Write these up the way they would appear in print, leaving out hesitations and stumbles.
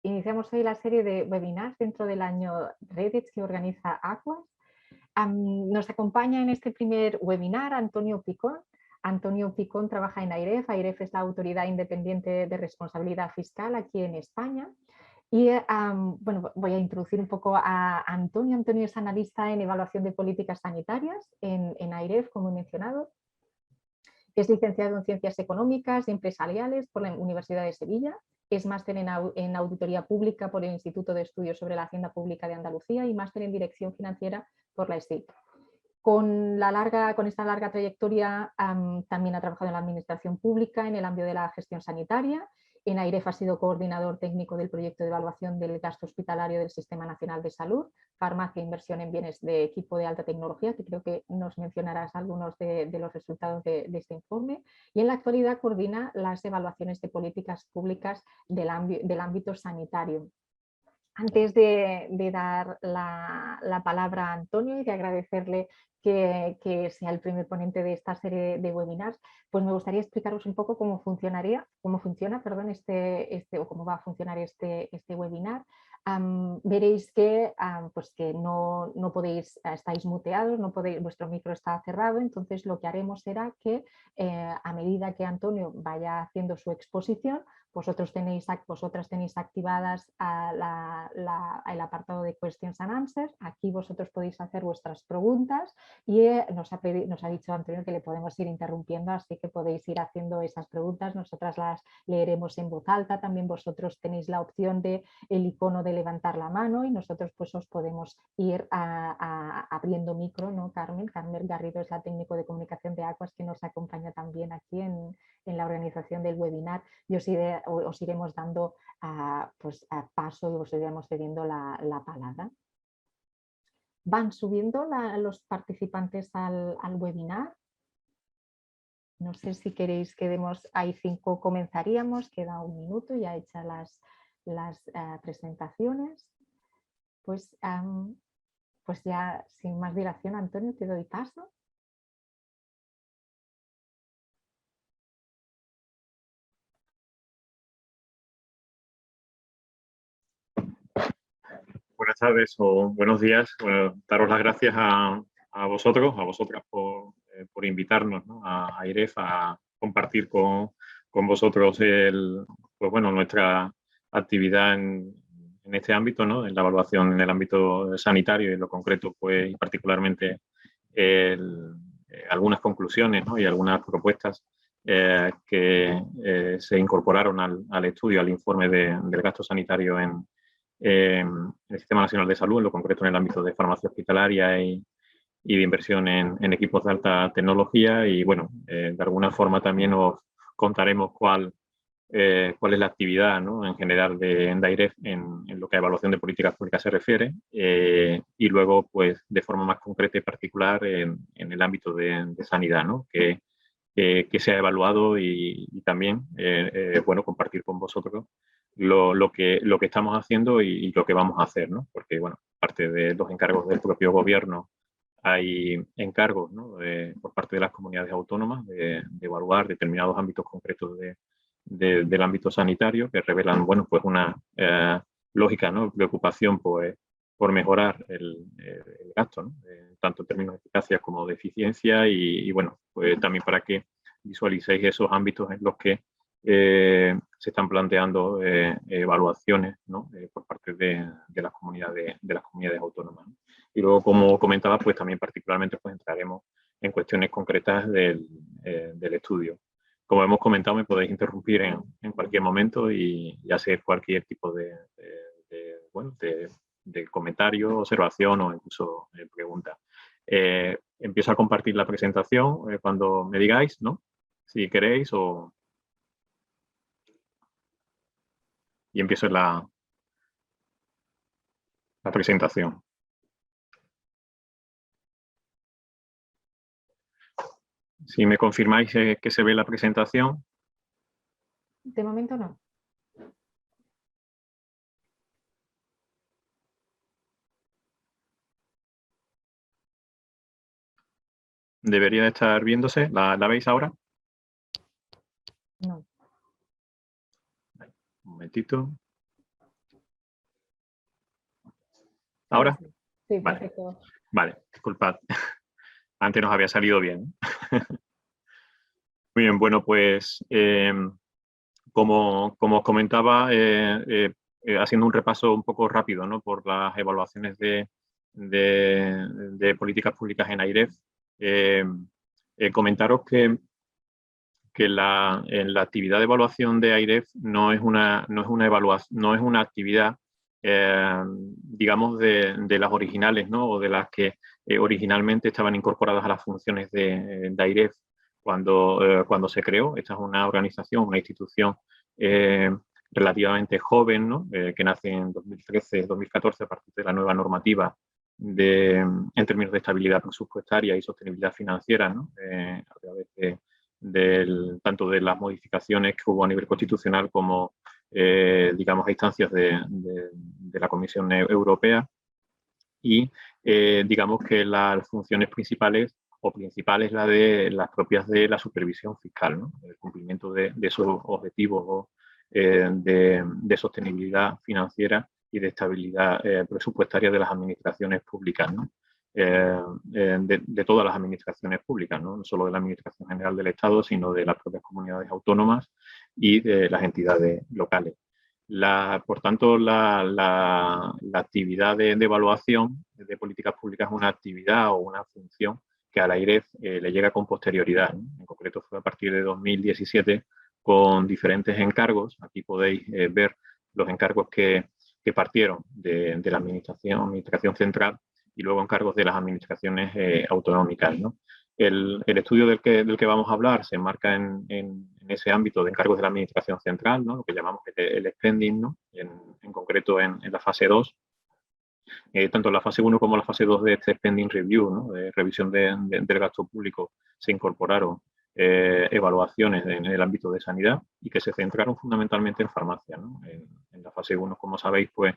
Iniciamos hoy la serie de webinars dentro del año Reddit que organiza Aquas. Nos acompaña en este primer webinar Antonio Picón. Antonio Picón trabaja en AIREF. AIREF es la Autoridad Independiente de Responsabilidad Fiscal aquí en España. Y bueno, voy a introducir un poco a Antonio. Antonio es analista en evaluación de políticas sanitarias en AIREF, como he mencionado. Es licenciado en Ciencias Económicas y Empresariales por la Universidad de Sevilla. Es máster en Auditoría Pública por el Instituto de Estudios sobre la Hacienda Pública de Andalucía y máster en Dirección Financiera por la STIC. Con esta larga trayectoria también ha trabajado en la Administración Pública en el ámbito de la gestión sanitaria. En AIREF ha sido coordinador técnico del proyecto de evaluación del gasto hospitalario del Sistema Nacional de Salud, farmacia e inversión en bienes de equipo de alta tecnología, que creo que nos mencionarás algunos de los resultados de este informe. Y en la actualidad coordina las evaluaciones de políticas públicas del ámbito sanitario. Antes de dar la palabra a Antonio y de agradecerle que sea el primer ponente de esta serie de webinars, pues me gustaría explicaros un poco cómo funciona, o cómo va a funcionar este webinar. Veréis que, pues que no podéis, estáis muteados, vuestro micro está cerrado, entonces lo que haremos será que a medida que Antonio vaya haciendo su exposición, vosotras tenéis activadas el apartado de Questions and Answers. Aquí vosotros podéis hacer vuestras preguntas y nos ha dicho Antonio que le podemos ir interrumpiendo, así que podéis ir haciendo esas preguntas. Nosotras las leeremos en voz alta. También vosotros tenéis la opción de el icono de levantar la mano y nosotros pues os podemos ir abriendo micro, ¿no, Carmen? Carmen Garrido es la técnico de comunicación de Aquas que nos acompaña también aquí en la organización del webinar y os iremos dando paso y os iremos cediendo la palabra. Van subiendo los participantes al webinar. No sé si queréis que demos, hay 5, comenzaríamos, queda 1 minuto ya hechas las presentaciones. Pues ya sin más dilación, Antonio, te doy paso. Buenas tardes o buenos días. Bueno, daros las gracias a vosotras por invitarnos, ¿no?, a AIREF a compartir con vosotros nuestra actividad en este ámbito, ¿no?, en la evaluación en el ámbito sanitario y en lo concreto, pues, y particularmente algunas conclusiones, ¿no?, y algunas propuestas que se incorporaron al estudio, al informe del gasto sanitario en el Sistema Nacional de Salud, en lo concreto en el ámbito de farmacia hospitalaria y de inversión en equipos de alta tecnología. Y bueno, de alguna forma también os contaremos cuál es la actividad, ¿no?, en general de AIREF en lo que a evaluación de políticas públicas se refiere, y luego, pues, de forma más concreta y particular en el ámbito de sanidad, ¿no?, que se ha evaluado y también, bueno, compartir con vosotros lo que estamos haciendo y lo que vamos a hacer, ¿no? Porque, bueno, aparte de los encargos del propio gobierno, hay encargos, ¿no?, por parte de las comunidades autónomas de evaluar determinados ámbitos concretos del ámbito sanitario que revelan, bueno, pues una lógica, ¿no?, preocupación, pues, por mejorar el gasto, ¿no?, tanto en términos de eficacia como de eficiencia y bueno, pues también para que visualicéis esos ámbitos en los que se están planteando evaluaciones, ¿no?, por parte de las comunidades autónomas, ¿no? Y luego, como comentaba, pues también particularmente pues entraremos en cuestiones concretas del estudio. Como hemos comentado, me podéis interrumpir en cualquier momento y hacer cualquier tipo de comentario, observación o incluso pregunta. Empiezo a compartir la presentación cuando me digáis, ¿no?, si queréis, y empiezo la presentación. Si me confirmáis que se ve la presentación. De momento no. Debería de estar viéndose. ¿La veis ahora? No. Un momentito. Ahora ¿Ahora? sí. Sí, Vale, perfecto. vale, disculpad. Antes nos había salido bien. Muy bien, bueno, pues como os comentaba, haciendo un repaso un poco rápido, ¿no?, por las evaluaciones de políticas públicas en AIREF, comentaros que la actividad de evaluación de AIREF no es una actividad, digamos, de las originales, ¿no?, o de las que originalmente estaban incorporadas a las funciones de AIREF cuando se creó. Esta es una organización, una institución eh, relativamente joven, ¿no?, que nace en 2013-2014 a partir de la nueva normativa en términos de estabilidad presupuestaria y sostenibilidad financiera, ¿no?, a través tanto de las modificaciones que hubo a nivel constitucional como, digamos, a instancias de la Comisión Europea. Y digamos que las funciones principales las propias de la supervisión fiscal, ¿no?, el cumplimiento de esos objetivos de sostenibilidad financiera y de estabilidad presupuestaria de las administraciones públicas, ¿no?, de todas las administraciones públicas, ¿no?, no solo de la Administración General del Estado, sino de las propias comunidades autónomas y de las entidades locales. Por tanto, la actividad de evaluación de políticas públicas es una actividad o una función que a la AIREF le llega con posterioridad, ¿no? En concreto fue a partir de 2017 con diferentes encargos. Aquí podéis ver los encargos que partieron de la administración central y luego encargos de las administraciones autonómicas, ¿no? El estudio del que vamos a hablar se enmarca en ese ámbito de encargos de la administración central, ¿no?, lo que llamamos el spending, ¿no?, en concreto en la fase 2. Tanto en la fase 1 como la fase 2 de este spending review, ¿no?, de revisión del gasto público, se incorporaron evaluaciones en el ámbito de sanidad y que se centraron fundamentalmente en farmacia, ¿no? En la fase 1, como sabéis, pues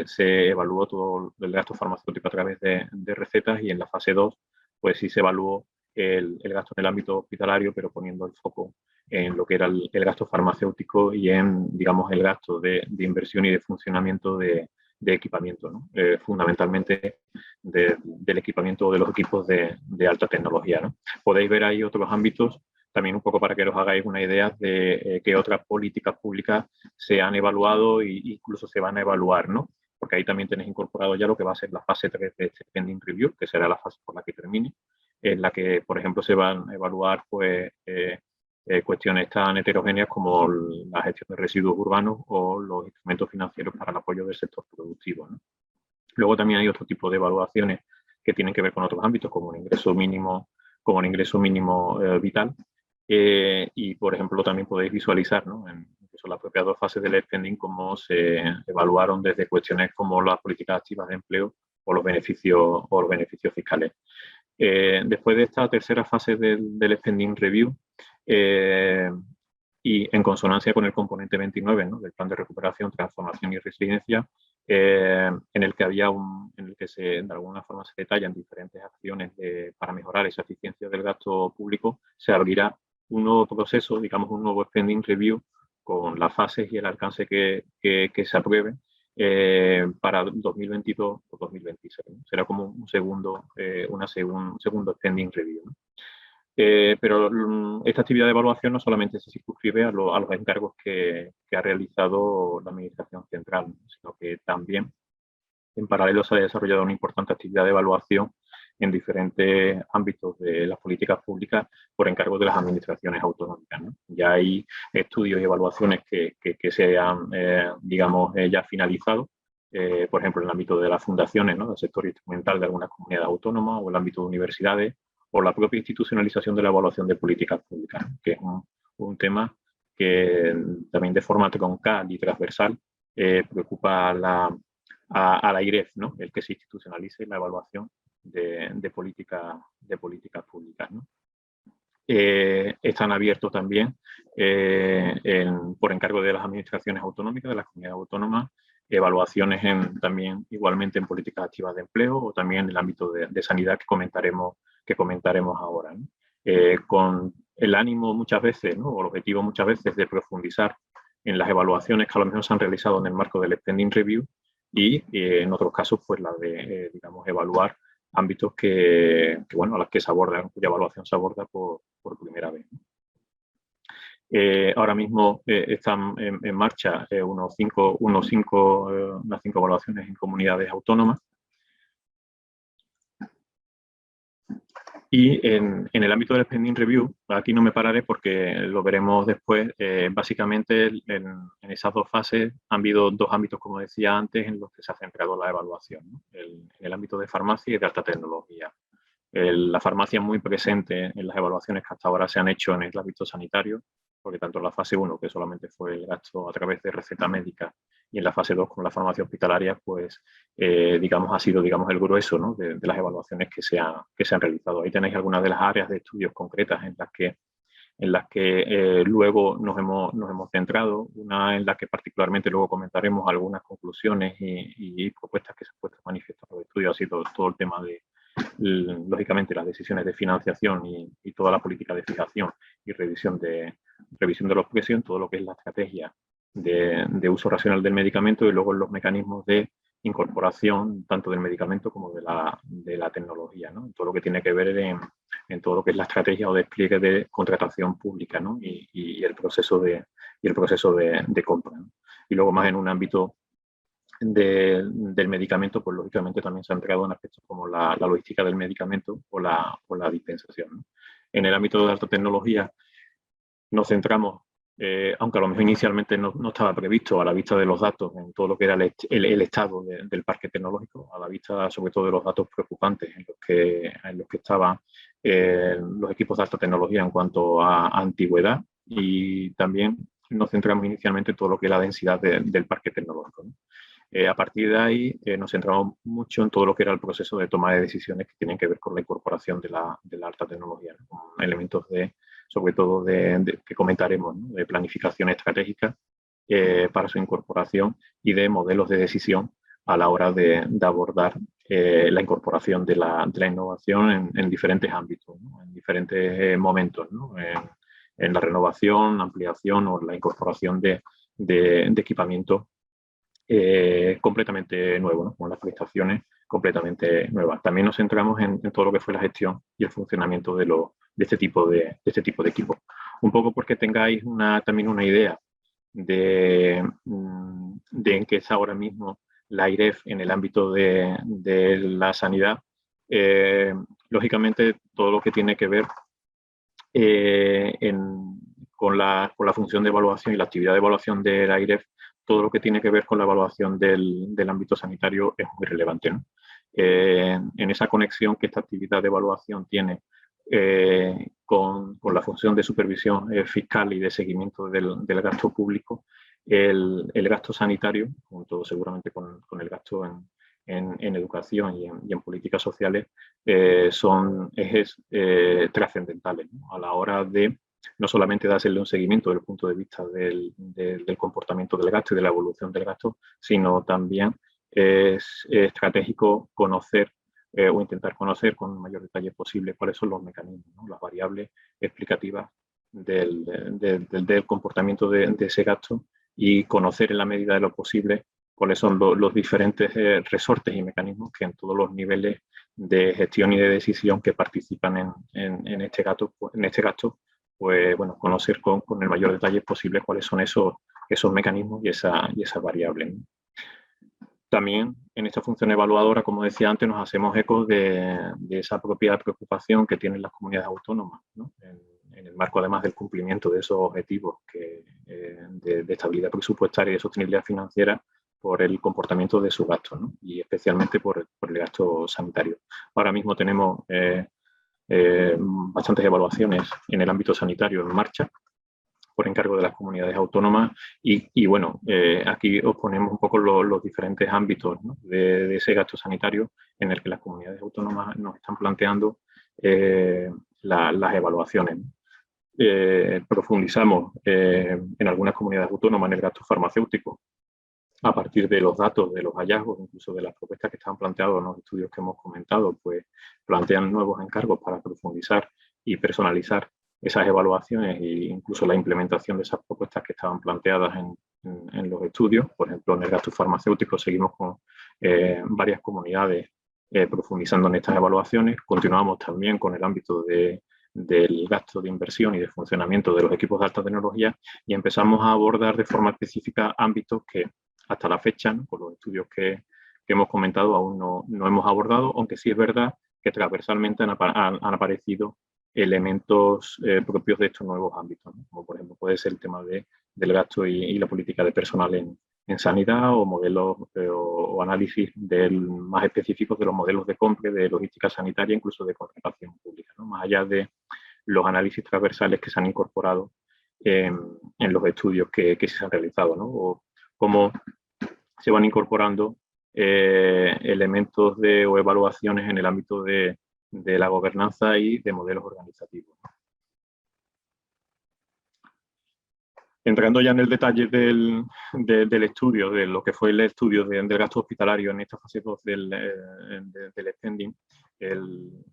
se evaluó todo el gasto farmacéutico a través de recetas, y en la fase 2 pues sí se evaluó el gasto en el ámbito hospitalario, pero poniendo el foco en lo que era el gasto farmacéutico y en, digamos, el gasto de inversión y de funcionamiento de equipamiento, ¿no? Fundamentalmente del equipamiento de los equipos de alta tecnología, ¿no? Podéis ver ahí otros ámbitos, también un poco para que os hagáis una idea de qué otras políticas públicas se han evaluado e incluso se van a evaluar, ¿no? Porque ahí también tenéis incorporado ya lo que va a ser la fase 3 de este Spending Review, que será la fase por la que termine, en la que, por ejemplo, se van a evaluar pues, cuestiones tan heterogéneas como la gestión de residuos urbanos o los instrumentos financieros para el apoyo del sector productivo, ¿no? Luego también hay otro tipo de evaluaciones que tienen que ver con otros ámbitos, como el ingreso mínimo vital. Y, por ejemplo, también podéis visualizar, ¿no?, en las propias dos fases del spending, cómo se evaluaron desde cuestiones como las políticas activas de empleo o los beneficios fiscales. Después de esta tercera fase del spending review, y en consonancia con el componente 29, ¿no?, del plan de recuperación, transformación y resiliencia, en el que de alguna forma se detallan diferentes acciones para mejorar esa eficiencia del gasto público, se abrirá un nuevo proceso, digamos un nuevo spending review, con las fases y el alcance que se aprueben para 2022 o 2026. ¿no? Será como un segundo spending review, ¿no? Pero esta actividad de evaluación no solamente se circunscribe a los encargos que ha realizado la Administración Central, sino que también en paralelo se ha desarrollado una importante actividad de evaluación en diferentes ámbitos de las políticas públicas por encargo de las administraciones autonómicas, ¿no? Ya hay estudios y evaluaciones que se han, digamos, ya finalizado, por ejemplo, en el ámbito de las fundaciones, ¿no?, del sector instrumental de algunas comunidades autónomas, o el ámbito de universidades, o la propia institucionalización de la evaluación de políticas públicas, ¿no?, que es un tema que también de forma troncal y transversal preocupa a la AIREF, ¿no?, el que se institucionalice la evaluación de políticas públicas, ¿no? Están abiertos también por encargo de las administraciones autonómicas, de las comunidades autónomas, evaluaciones también igualmente en políticas activas de empleo, o también en el ámbito de sanidad que comentaremos ahora, ¿no? Con el ánimo muchas veces, ¿no?, o el objetivo muchas veces de profundizar en las evaluaciones que a lo mejor se han realizado en el marco del Spending Review, y en otros casos pues la de, digamos, evaluar ámbitos que bueno, a las que se aborda, cuya evaluación se aborda por primera vez. Ahora mismo están en marcha unas cinco evaluaciones en comunidades autónomas. Y en el ámbito del Spending Review, aquí no me pararé porque lo veremos después, básicamente en esas dos fases han habido dos ámbitos, como decía antes, en los que se ha centrado la evaluación, ¿no? En el ámbito de farmacia y de alta tecnología. La farmacia es muy presente en las evaluaciones que hasta ahora se han hecho en el ámbito sanitario, porque tanto en la fase 1, que solamente fue el gasto a través de receta médica, y en la fase 2 con la farmacia hospitalaria, pues digamos ha sido el grueso, ¿no? de las evaluaciones que se han realizado. Ahí tenéis algunas de las áreas de estudios concretas en las que luego nos hemos centrado, una en la que particularmente luego comentaremos algunas conclusiones y propuestas que se han puesto a manifiesto en los estudios, ha sido todo el tema de, lógicamente, las decisiones de financiación y toda la política de fijación y revisión de los precios, todo lo que es la estrategia de uso racional del medicamento y luego los mecanismos de incorporación tanto del medicamento como de la tecnología, ¿no? Todo lo que tiene que ver en todo lo que es la estrategia o despliegue de contratación pública, ¿no? y el proceso de compra, ¿no? Y luego más en un ámbito del medicamento, pues lógicamente también se han entregado en aspectos como la logística del medicamento o la dispensación, ¿no? En el ámbito de alta tecnología nos centramos, aunque a lo mejor inicialmente no estaba previsto a la vista de los datos en todo lo que era el estado del parque tecnológico, a la vista sobre todo de los datos preocupantes en los que estaban los equipos de alta tecnología en cuanto a antigüedad, y también nos centramos inicialmente en todo lo que es la densidad del parque tecnológico, ¿no? A partir de ahí nos centramos mucho en todo lo que era el proceso de toma de decisiones que tienen que ver con la incorporación de la alta tecnología, ¿no? Con elementos sobre todo que comentaremos, ¿no? De planificación estratégica para su incorporación y de modelos de decisión a la hora de abordar la incorporación de la innovación en diferentes ámbitos, ¿no? En diferentes momentos, ¿no? En la renovación, ampliación o la incorporación de equipamiento completamente nuevo, ¿no? Con las prestaciones completamente nuevas. También nos centramos en todo lo que fue la gestión y el funcionamiento de este tipo de equipos. Un poco porque tengáis también una idea de en qué está ahora mismo la IREF en el ámbito de la sanidad. Lógicamente, todo lo que tiene que ver con la función de evaluación y la actividad de evaluación de la IREF, todo lo que tiene que ver con la evaluación del ámbito sanitario es muy relevante, ¿no? En esa conexión que esta actividad de evaluación tiene con la función de supervisión fiscal y de seguimiento del gasto público, el gasto sanitario, junto seguramente con el gasto en educación y en políticas sociales, son ejes trascendentales, ¿no? A la hora de no solamente darle un seguimiento desde el punto de vista del comportamiento del gasto y de la evolución del gasto, sino también es estratégico conocer o intentar conocer con el mayor detalle posible cuáles son los mecanismos, ¿no? Las variables explicativas del comportamiento de ese gasto, y conocer en la medida de lo posible cuáles son los diferentes resortes y mecanismos que en todos los niveles de gestión y de decisión que participan en este gasto, pues bueno, conocer con el mayor detalle posible cuáles son esos mecanismos y esas variables, ¿no? También en esta función evaluadora, como decía antes, nos hacemos eco de esa propia preocupación que tienen las comunidades autónomas, ¿no? En el marco, además, del cumplimiento de esos objetivos de estabilidad presupuestaria y de sostenibilidad financiera, por el comportamiento de su gasto, ¿no? Y especialmente por el gasto sanitario. Ahora mismo tenemos bastantes evaluaciones en el ámbito sanitario en marcha, por encargo de las comunidades autónomas, y bueno, aquí os ponemos un poco los diferentes ámbitos, ¿no? de ese gasto sanitario en el que las comunidades autónomas nos están planteando las evaluaciones, ¿no? Profundizamos en algunas comunidades autónomas en el gasto farmacéutico a partir de los datos, de los hallazgos, incluso de las propuestas que están planteadas en los estudios que hemos comentado, pues plantean nuevos encargos para profundizar y personalizar esas evaluaciones e incluso la implementación de esas propuestas que estaban planteadas en los estudios. Por ejemplo, en el gasto farmacéutico seguimos con varias comunidades profundizando en estas evaluaciones. Continuamos también con el ámbito del gasto de inversión y de funcionamiento de los equipos de alta tecnología y empezamos a abordar de forma específica ámbitos que hasta la fecha, ¿no?, con los estudios que hemos comentado, aún no hemos abordado, aunque sí es verdad que transversalmente han aparecido elementos propios de estos nuevos ámbitos, ¿no?, como por ejemplo puede ser el tema del gasto y la política de personal en sanidad, o modelos o análisis más específicos de los modelos de compra, de logística sanitaria, incluso de contratación pública, ¿no?, más allá de los análisis transversales que se han incorporado en los estudios que se han realizado, ¿no?, o cómo se van incorporando elementos o evaluaciones en el ámbito de la gobernanza y de modelos organizativos. Entrando ya en el detalle del estudio, de lo que fue el estudio del gasto hospitalario en esta fase 2 del spending,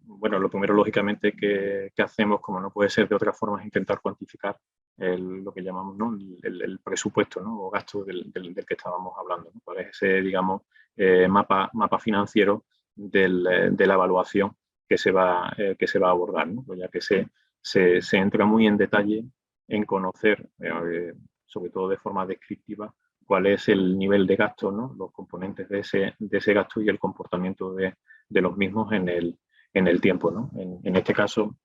bueno, lo primero, lógicamente, que hacemos, como no puede ser de otra forma, es intentar cuantificar lo que llamamos, ¿no?, el presupuesto, ¿no?, o gasto del que estábamos hablando, ¿no? Cuál es ese, digamos, mapa financiero de la evaluación que se va a abordar, ¿no? Pues ya que se entra muy en detalle en conocer, sobre todo de forma descriptiva, cuál es el nivel de gasto, ¿no?, los componentes de ese gasto y el comportamiento de los mismos en el tiempo, ¿no? En este caso,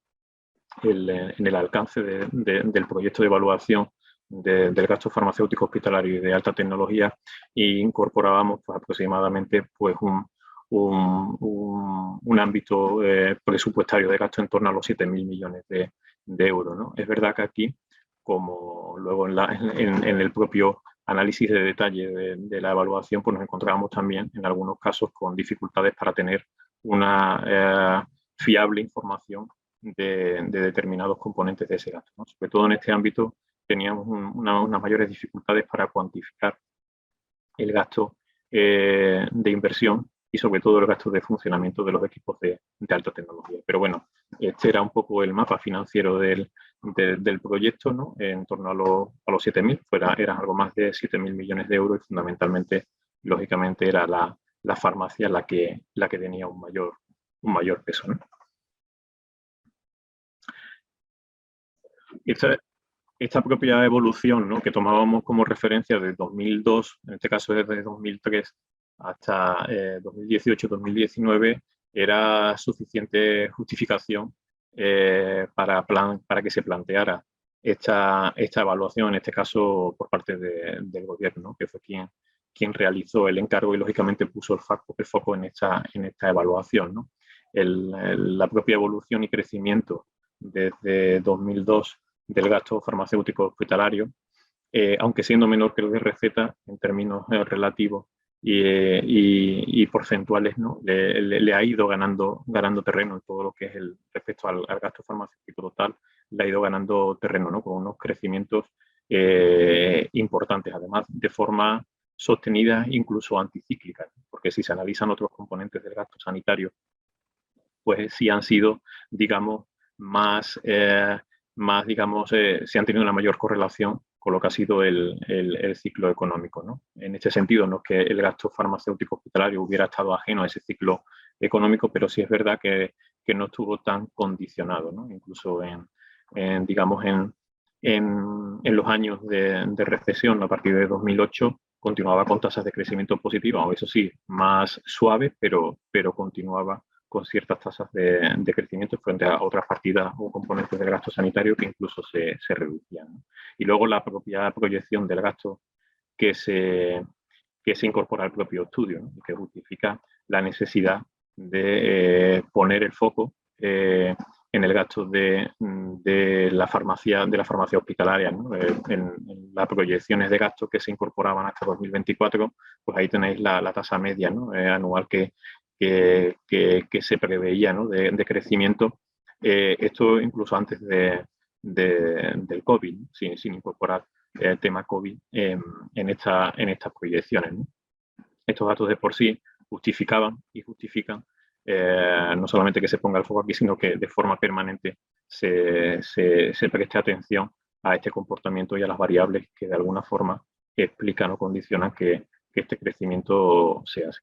en el alcance del proyecto de evaluación del gasto farmacéutico hospitalario y de alta tecnología, e incorporábamos pues, aproximadamente pues, un ámbito presupuestario de gasto en torno a los 7.000 millones de euros, ¿no? Es verdad que aquí, como luego en el propio análisis de detalle de la evaluación, pues nos encontramos también en algunos casos con dificultades para tener una fiable información de determinados componentes de ese gasto, ¿no? Sobre todo en este ámbito teníamos unas mayores dificultades para cuantificar el gasto de inversión y sobre todo el gasto de funcionamiento de los equipos de alta tecnología. Pero bueno, este era un poco el mapa financiero del proyecto, ¿no?, en torno a los 7.000, eran algo más de 7.000 millones de euros y fundamentalmente, lógicamente, era la farmacia la que tenía un mayor peso, ¿no? Esta propia evolución, ¿no?, que tomábamos como referencia desde 2002, en este caso desde 2003 hasta 2018-2019, era suficiente justificación para que se planteara esta evaluación, en este caso por parte del gobierno, ¿no?, que fue quien realizó el encargo y lógicamente puso el foco en esta evaluación, ¿no? La propia evolución y crecimiento desde 2002 del gasto farmacéutico hospitalario, aunque siendo menor que el de receta en términos relativos y porcentuales, ¿no?, le ha ido ganando terreno en todo lo que es respecto al gasto farmacéutico total, le ha ido ganando terreno, ¿no?, con unos crecimientos importantes, además de forma sostenida, incluso anticíclica, porque si se analizan otros componentes del gasto sanitario, pues sí han sido, digamos, se han tenido una mayor correlación con lo que ha sido el ciclo económico, ¿no? En este sentido, no es que el gasto farmacéutico hospitalario hubiera estado ajeno a ese ciclo económico, pero sí es verdad que no estuvo tan condicionado, ¿no? Incluso en los años de recesión, a partir de 2008, continuaba con tasas de crecimiento positivas, o eso sí, más suaves, pero continuaba con ciertas tasas de crecimiento frente a otras partidas o componentes del gasto sanitario que incluso se reducían, ¿no? Y luego la propia proyección del gasto que se incorpora al propio estudio, ¿no?, que justifica la necesidad de poner el foco en el gasto de la farmacia hospitalaria, ¿no? En las proyecciones de gasto que se incorporaban hasta 2024, pues ahí tenéis la tasa media, ¿no?, anual que se preveía, ¿no?, de crecimiento, esto incluso antes del COVID, sin incorporar el tema COVID en estas proyecciones, ¿no? Estos datos de por sí justificaban y justifican no solamente que se ponga el foco aquí, sino que de forma permanente se preste atención a este comportamiento y a las variables que de alguna forma explican o condicionan que este crecimiento sea así.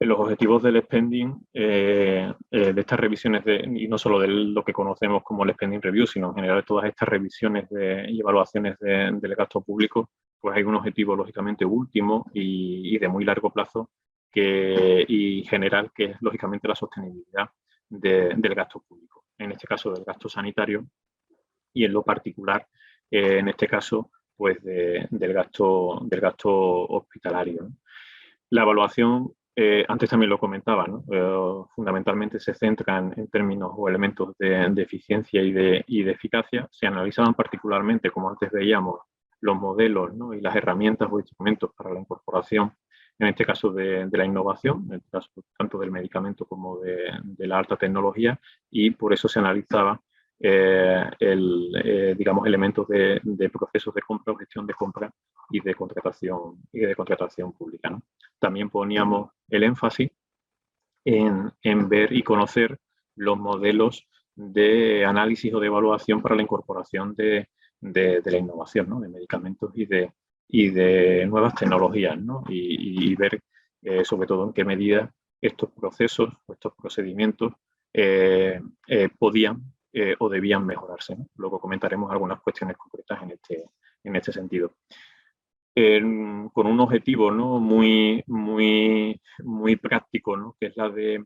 Los objetivos del spending, de estas revisiones, y no solo de lo que conocemos como el spending review, sino en general todas estas revisiones y evaluaciones del gasto público, pues hay un objetivo lógicamente último y de muy largo plazo y general, que es lógicamente la sostenibilidad del gasto público, en este caso del gasto sanitario y en lo particular, en este caso, pues del gasto hospitalario, ¿no? La evaluación, antes también lo comentaba, ¿no? Fundamentalmente se centran en términos o elementos de eficiencia y de eficacia. Se analizaban particularmente, como antes veíamos, los modelos, ¿no? Y las herramientas o instrumentos para la incorporación, en este caso de la innovación, en este caso tanto del medicamento como de la alta tecnología, y por eso se analizaba digamos, elementos de procesos de compra o gestión de compra y de contratación pública, ¿no? También poníamos el énfasis en ver y conocer los modelos de análisis o de evaluación para la incorporación de la innovación, ¿no? De medicamentos y de nuevas tecnologías, ¿no? Y ver sobre todo en qué medida estos procesos o estos procedimientos podían o debían mejorarse, ¿no? Luego comentaremos algunas cuestiones concretas en este sentido. Con un objetivo, ¿no? muy práctico, ¿no? Que es la de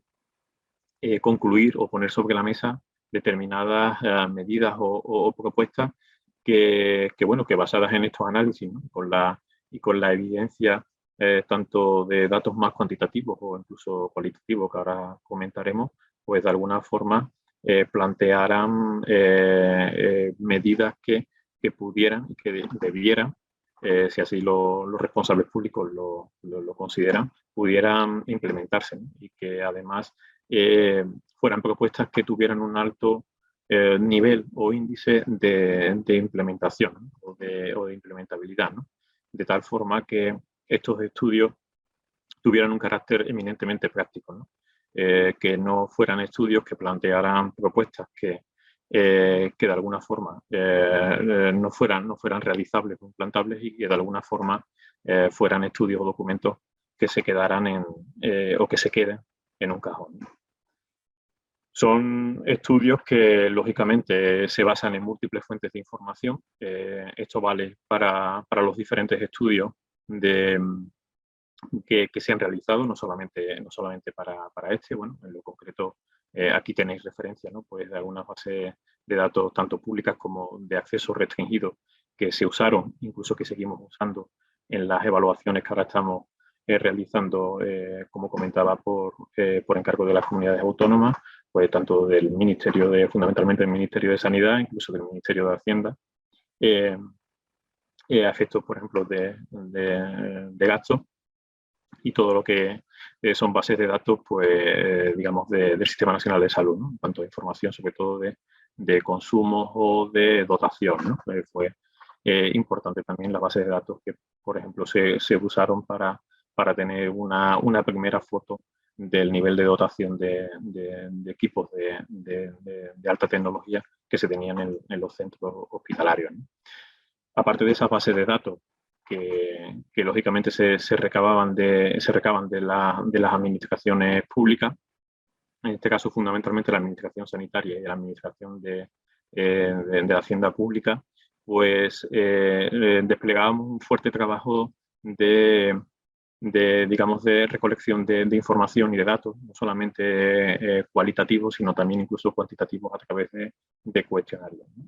concluir o poner sobre la mesa determinadas medidas o propuestas que basadas en estos análisis, ¿no? Y con la evidencia tanto de datos más cuantitativos o incluso cualitativos que ahora comentaremos, pues de alguna forma plantearan medidas que pudieran y que debieran, si así los responsables públicos lo consideran, pudieran implementarse, ¿no? Y que además fueran propuestas que tuvieran un alto nivel o índice de implementación, ¿no? o de implementabilidad, ¿no? De tal forma que estos estudios tuvieran un carácter eminentemente práctico, ¿no? Que no fueran estudios que plantearan propuestas que de alguna forma no fueran realizables o implantables y que de alguna forma fueran estudios o documentos que se quedaran o que se queden en un cajón. Son estudios que, lógicamente, se basan en múltiples fuentes de información. Esto vale para los diferentes estudios que se han realizado, no solamente para este. Bueno, en lo concreto, aquí tenéis referencia, ¿no? Pues de algunas bases de datos, tanto públicas como de acceso restringido, que se usaron, incluso que seguimos usando en las evaluaciones que ahora estamos realizando, como comentaba, por encargo de las comunidades autónomas, pues tanto del Ministerio fundamentalmente del Ministerio de Sanidad, incluso del Ministerio de Hacienda, a efectos, por ejemplo, de gastos, y todo lo que son bases de datos, pues, digamos, del Sistema Nacional de Salud, ¿no? En cuanto a información, sobre todo de consumos o de dotación, ¿no? Fue importante también las bases de datos que, por ejemplo, se usaron para tener una primera foto del nivel de dotación de equipos de alta tecnología que se tenían en los centros hospitalarios, ¿no? Aparte de esas bases de datos que lógicamente se recaban de las administraciones públicas, en este caso fundamentalmente la administración sanitaria y la administración de la hacienda pública, pues desplegábamos un fuerte trabajo digamos, de recolección de información y de datos, no solamente cualitativos, sino también incluso cuantitativos a través de cuestionarios, ¿no?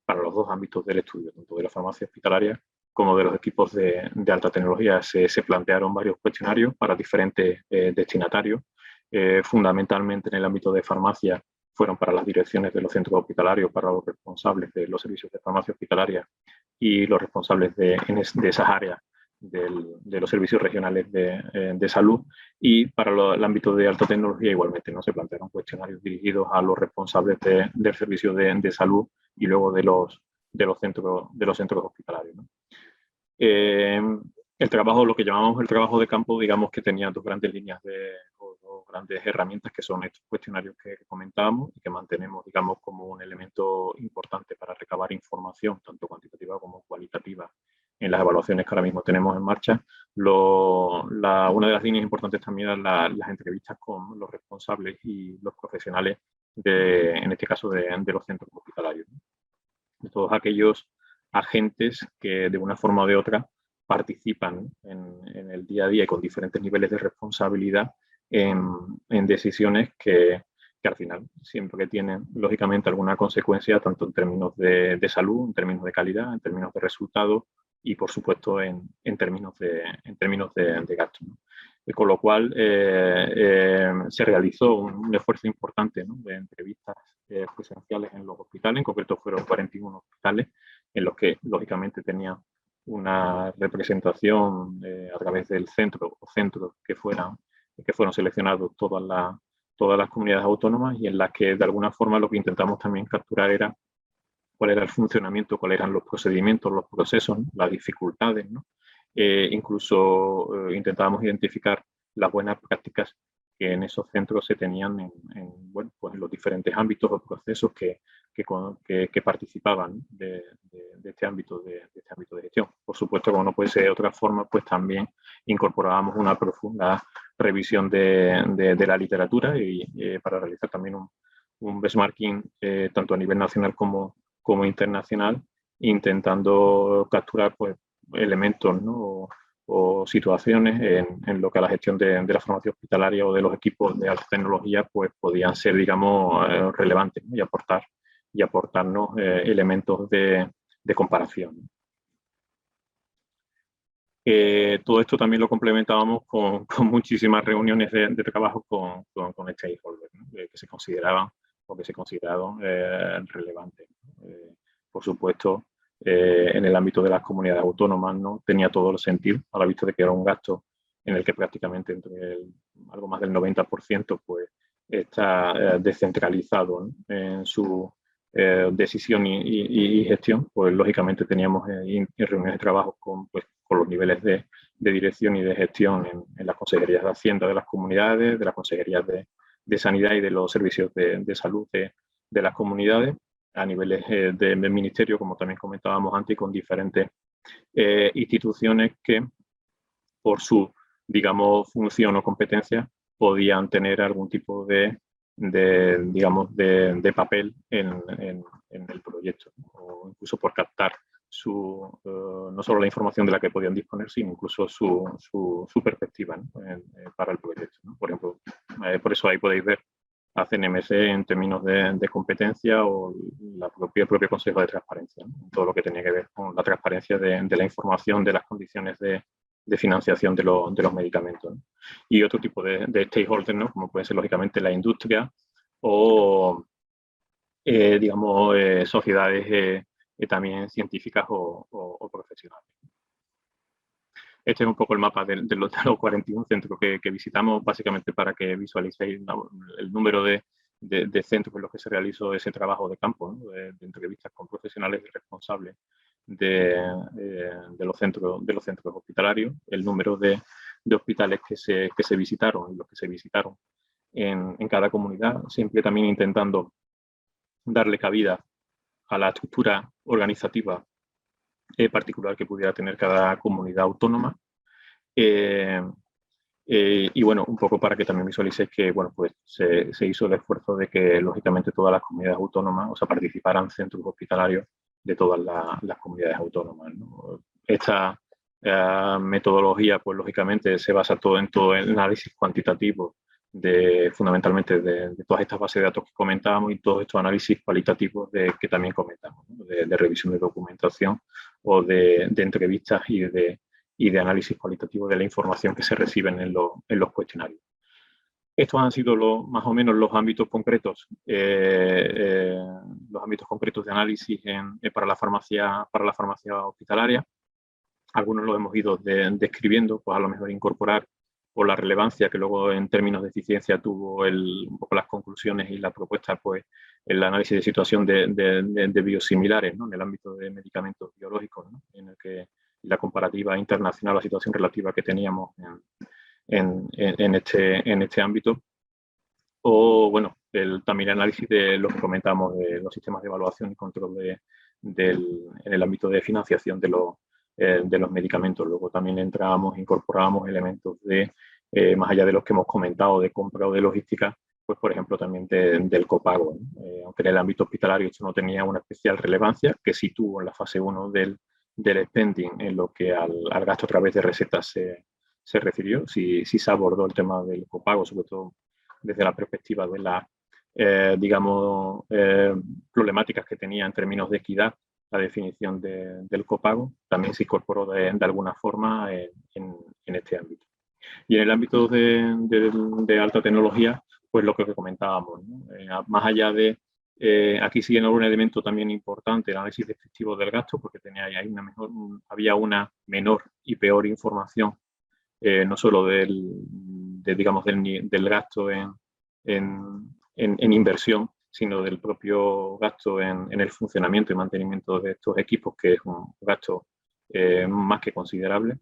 Para los dos ámbitos del estudio, tanto de la farmacia hospitalaria como de los equipos de alta tecnología. Se plantearon varios cuestionarios para diferentes destinatarios, fundamentalmente en el ámbito de farmacia fueron para las direcciones de los centros hospitalarios, para los responsables de los servicios de farmacia hospitalaria y los responsables de esas áreas de los servicios regionales de salud, y para el ámbito de alta tecnología igualmente, ¿no? Se plantearon cuestionarios dirigidos a los responsables del servicio de salud y luego de los centros hospitalarios, ¿no? El trabajo, lo que llamamos el trabajo de campo, digamos que tenía dos grandes líneas o grandes herramientas, que son estos cuestionarios que comentábamos y que mantenemos, digamos, como un elemento importante para recabar información, tanto cuantitativa como cualitativa, las evaluaciones que ahora mismo tenemos en marcha. Una de las líneas importantes también eran las entrevistas con los responsables y los profesionales, en este caso, de los centros hospitalarios, ¿no? De todos aquellos agentes que de una forma o de otra participan en el día a día y con diferentes niveles de responsabilidad en decisiones que al final siempre que tienen lógicamente alguna consecuencia, tanto en términos de salud, en términos de calidad, en términos de resultados y por supuesto en términos de gasto, ¿no? Con lo cual se realizó un esfuerzo importante, ¿no?, de entrevistas presenciales en los hospitales. En concreto fueron 41 hospitales en los que lógicamente tenían una representación a través del centro o centros que fueron seleccionados todas las comunidades autónomas, y en las que de alguna forma lo que intentamos también capturar era cuál era el funcionamiento, cuáles eran los procedimientos, los procesos, ¿no?, las dificultades, ¿no? Incluso intentábamos identificar las buenas prácticas que en esos centros se tenían en los diferentes ámbitos o procesos que participaban de este ámbito de gestión. Por supuesto, como no puede ser de otra forma, pues también incorporábamos una profunda revisión de la literatura y para realizar también un benchmarking tanto a nivel nacional como internacional, intentando capturar pues elementos, ¿no?, o situaciones en lo que a la gestión de la farmacia hospitalaria o de los equipos de alta tecnología pues podían ser, digamos, relevantes, ¿no?, y aportarnos elementos de comparación. Todo esto también lo complementábamos con muchísimas reuniones de trabajo con stakeholders, ¿no?, que se consideraban o que se consideraron relevantes. Por supuesto, en el ámbito de las comunidades autónomas, ¿no?, tenía todo el sentido, a la vista de que era un gasto en el que prácticamente algo más del 90% pues, está descentralizado, ¿no?, en su decisión y gestión. Pues lógicamente teníamos reuniones de trabajo con los niveles de dirección y de gestión en las consejerías de Hacienda de las comunidades, de las consejerías de Sanidad y de los servicios de salud de las comunidades, a niveles del ministerio, como también comentábamos antes, con diferentes instituciones que, por su, digamos, función o competencia, podían tener algún tipo de papel en el proyecto, o incluso por captar no solo la información de la que podían disponer, sino incluso su perspectiva, ¿no?, para el proyecto, ¿no? Por ejemplo, por eso ahí podéis ver a CNMC en términos de competencia, o el propio Consejo de Transparencia, ¿no?, todo lo que tenía que ver con la transparencia de la información, de las condiciones de financiación de los medicamentos, ¿no? Y otro tipo de stakeholders, ¿no?, como puede ser lógicamente la industria o digamos sociedades también científicas o profesionales. Este es un poco el mapa de los 41 centros que visitamos, básicamente para que visualicéis el número de centros en los que se realizó ese trabajo de campo, ¿no?, de entrevistas con profesionales y responsables de los centros hospitalarios, el número de hospitales que se visitaron y los que se visitaron en cada comunidad, siempre también intentando darle cabida a la estructura organizativa particular que pudiera tener cada comunidad autónoma. Y bueno, un poco para que también visualicéis que bueno, pues se hizo el esfuerzo de que lógicamente todas las comunidades autónomas, o sea, participaran centros hospitalarios de todas las comunidades autónomas, ¿no? Esta metodología, pues lógicamente se basa en todo el análisis cuantitativo fundamentalmente de todas estas bases de datos que comentábamos, y todos estos análisis cualitativos que también comentamos, ¿no?, de revisión de documentación o de entrevistas y de análisis cualitativo de la información que se reciben en los cuestionarios. Estos han sido más o menos los ámbitos concretos, de análisis para la farmacia hospitalaria. Algunos los hemos ido describiendo, pues a lo mejor incorporar por la relevancia que luego en términos de eficiencia tuvo un poco las conclusiones y las propuestas, pues el análisis de situación de biosimilares, ¿no?, en el ámbito de medicamentos biológicos, ¿no?, en el que la comparativa internacional, la situación relativa que teníamos en este ámbito, o bueno, también el análisis de lo que comentamos de los sistemas de evaluación y control en el ámbito de financiación de de los medicamentos. Luego también incorporábamos elementos de, más allá de los que hemos comentado, de compra o de logística, pues por ejemplo también del copago, ¿no? Aunque en el ámbito hospitalario esto no tenía una especial relevancia, que sí tuvo en la fase 1 del spending en lo que al gasto a través de recetas se refirió. Sí se abordó el tema del copago, sobre todo desde la perspectiva de las, digamos, problemáticas que tenía en términos de equidad la definición del copago. También se incorporó de alguna forma en este ámbito. Y en el ámbito de alta tecnología, pues lo que comentábamos, ¿no? Más allá de, aquí sigue un elemento también importante, el análisis descriptivo del gasto, porque había una menor y peor información, no solo digamos, del gasto en inversión, sino del propio gasto en el funcionamiento y mantenimiento de estos equipos, que es un gasto más que considerable.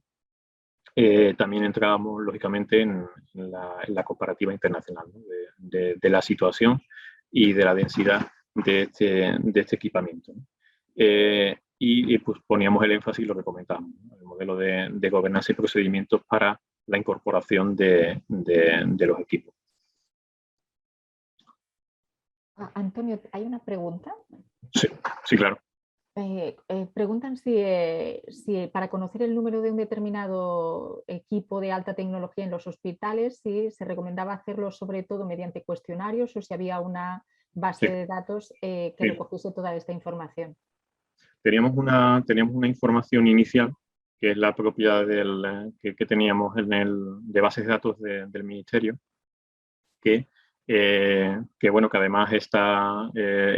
También entrábamos, lógicamente, en la comparativa internacional, ¿no? de la situación y de la densidad de este equipamiento, ¿no? Y pues poníamos el énfasis, lo que comentábamos, ¿no? El modelo de gobernanza y procedimientos para la incorporación de los equipos. Antonio, ¿hay una pregunta? Sí, claro. Preguntan si para conocer el número de un determinado equipo de alta tecnología en los hospitales, si se recomendaba hacerlo sobre todo mediante cuestionarios o si había una base de datos que recogiese toda esta información. Teníamos una información inicial, que es la propia que teníamos de bases de datos del Ministerio, que bueno, que además es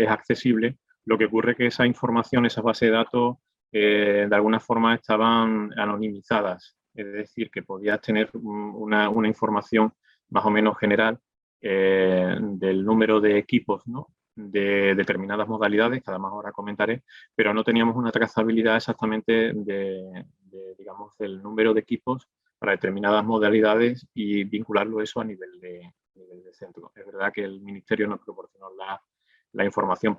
accesible. Lo que ocurre es que esa información, esas bases de datos, de alguna forma estaban anonimizadas, es decir, que podías tener una información más o menos general del número de equipos, ¿no? De determinadas modalidades, que además ahora comentaré, pero no teníamos una trazabilidad exactamente digamos, del número de equipos para determinadas modalidades y vincularlo eso a nivel de centro. Es verdad que el Ministerio nos proporcionó la información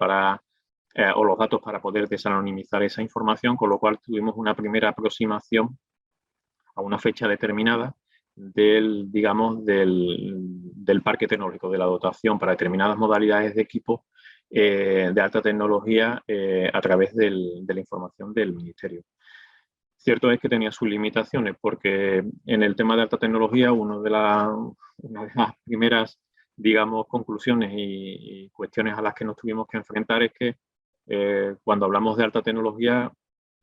o los datos para poder desanonimizar esa información, con lo cual tuvimos una primera aproximación a una fecha determinada del parque tecnológico, de la dotación para determinadas modalidades de equipos de alta tecnología a través de la información del Ministerio. Cierto es que tenía sus limitaciones, porque en el tema de alta tecnología una de las primeras, digamos, conclusiones y cuestiones a las que nos tuvimos que enfrentar es que cuando hablamos de alta tecnología,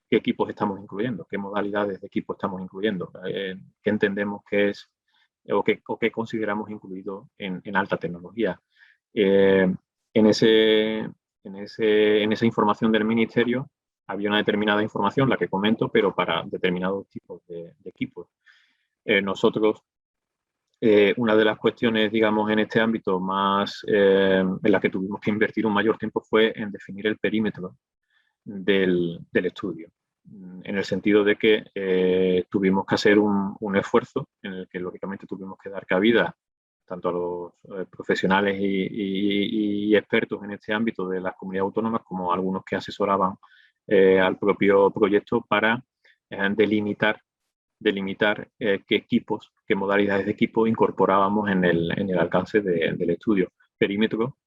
¿qué equipos estamos incluyendo? ¿Qué modalidades de equipo estamos incluyendo? ¿Qué entendemos que es o qué consideramos incluido en alta tecnología? En esa información del Ministerio había una determinada información, la que comento, pero para determinados tipos de equipos. Nosotros, una de las cuestiones, digamos, en este ámbito más en la que tuvimos que invertir un mayor tiempo fue en definir el perímetro del estudio, en el sentido de que tuvimos que hacer un esfuerzo en el que, lógicamente, tuvimos que dar cabida tanto a los profesionales y expertos en este ámbito de las comunidades autónomas como a algunos que asesoraban al propio proyecto para delimitar qué equipos, qué modalidades de equipo incorporábamos en el alcance del estudio. Perímetro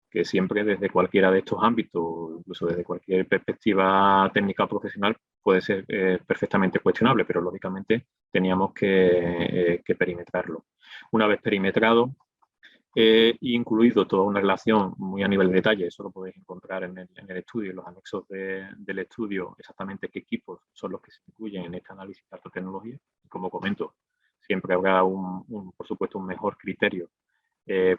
que siempre desde cualquiera de estos ámbitos, incluso desde cualquier perspectiva técnica o profesional, puede ser perfectamente cuestionable, pero lógicamente teníamos que perimetrarlo. Una vez perimetrado, incluido toda una relación muy a nivel de detalle, eso lo podéis encontrar en el estudio, en los anexos del estudio, exactamente qué equipos son los que se incluyen en este análisis de alta tecnología. Y como comento, siempre habrá por supuesto, un mejor criterio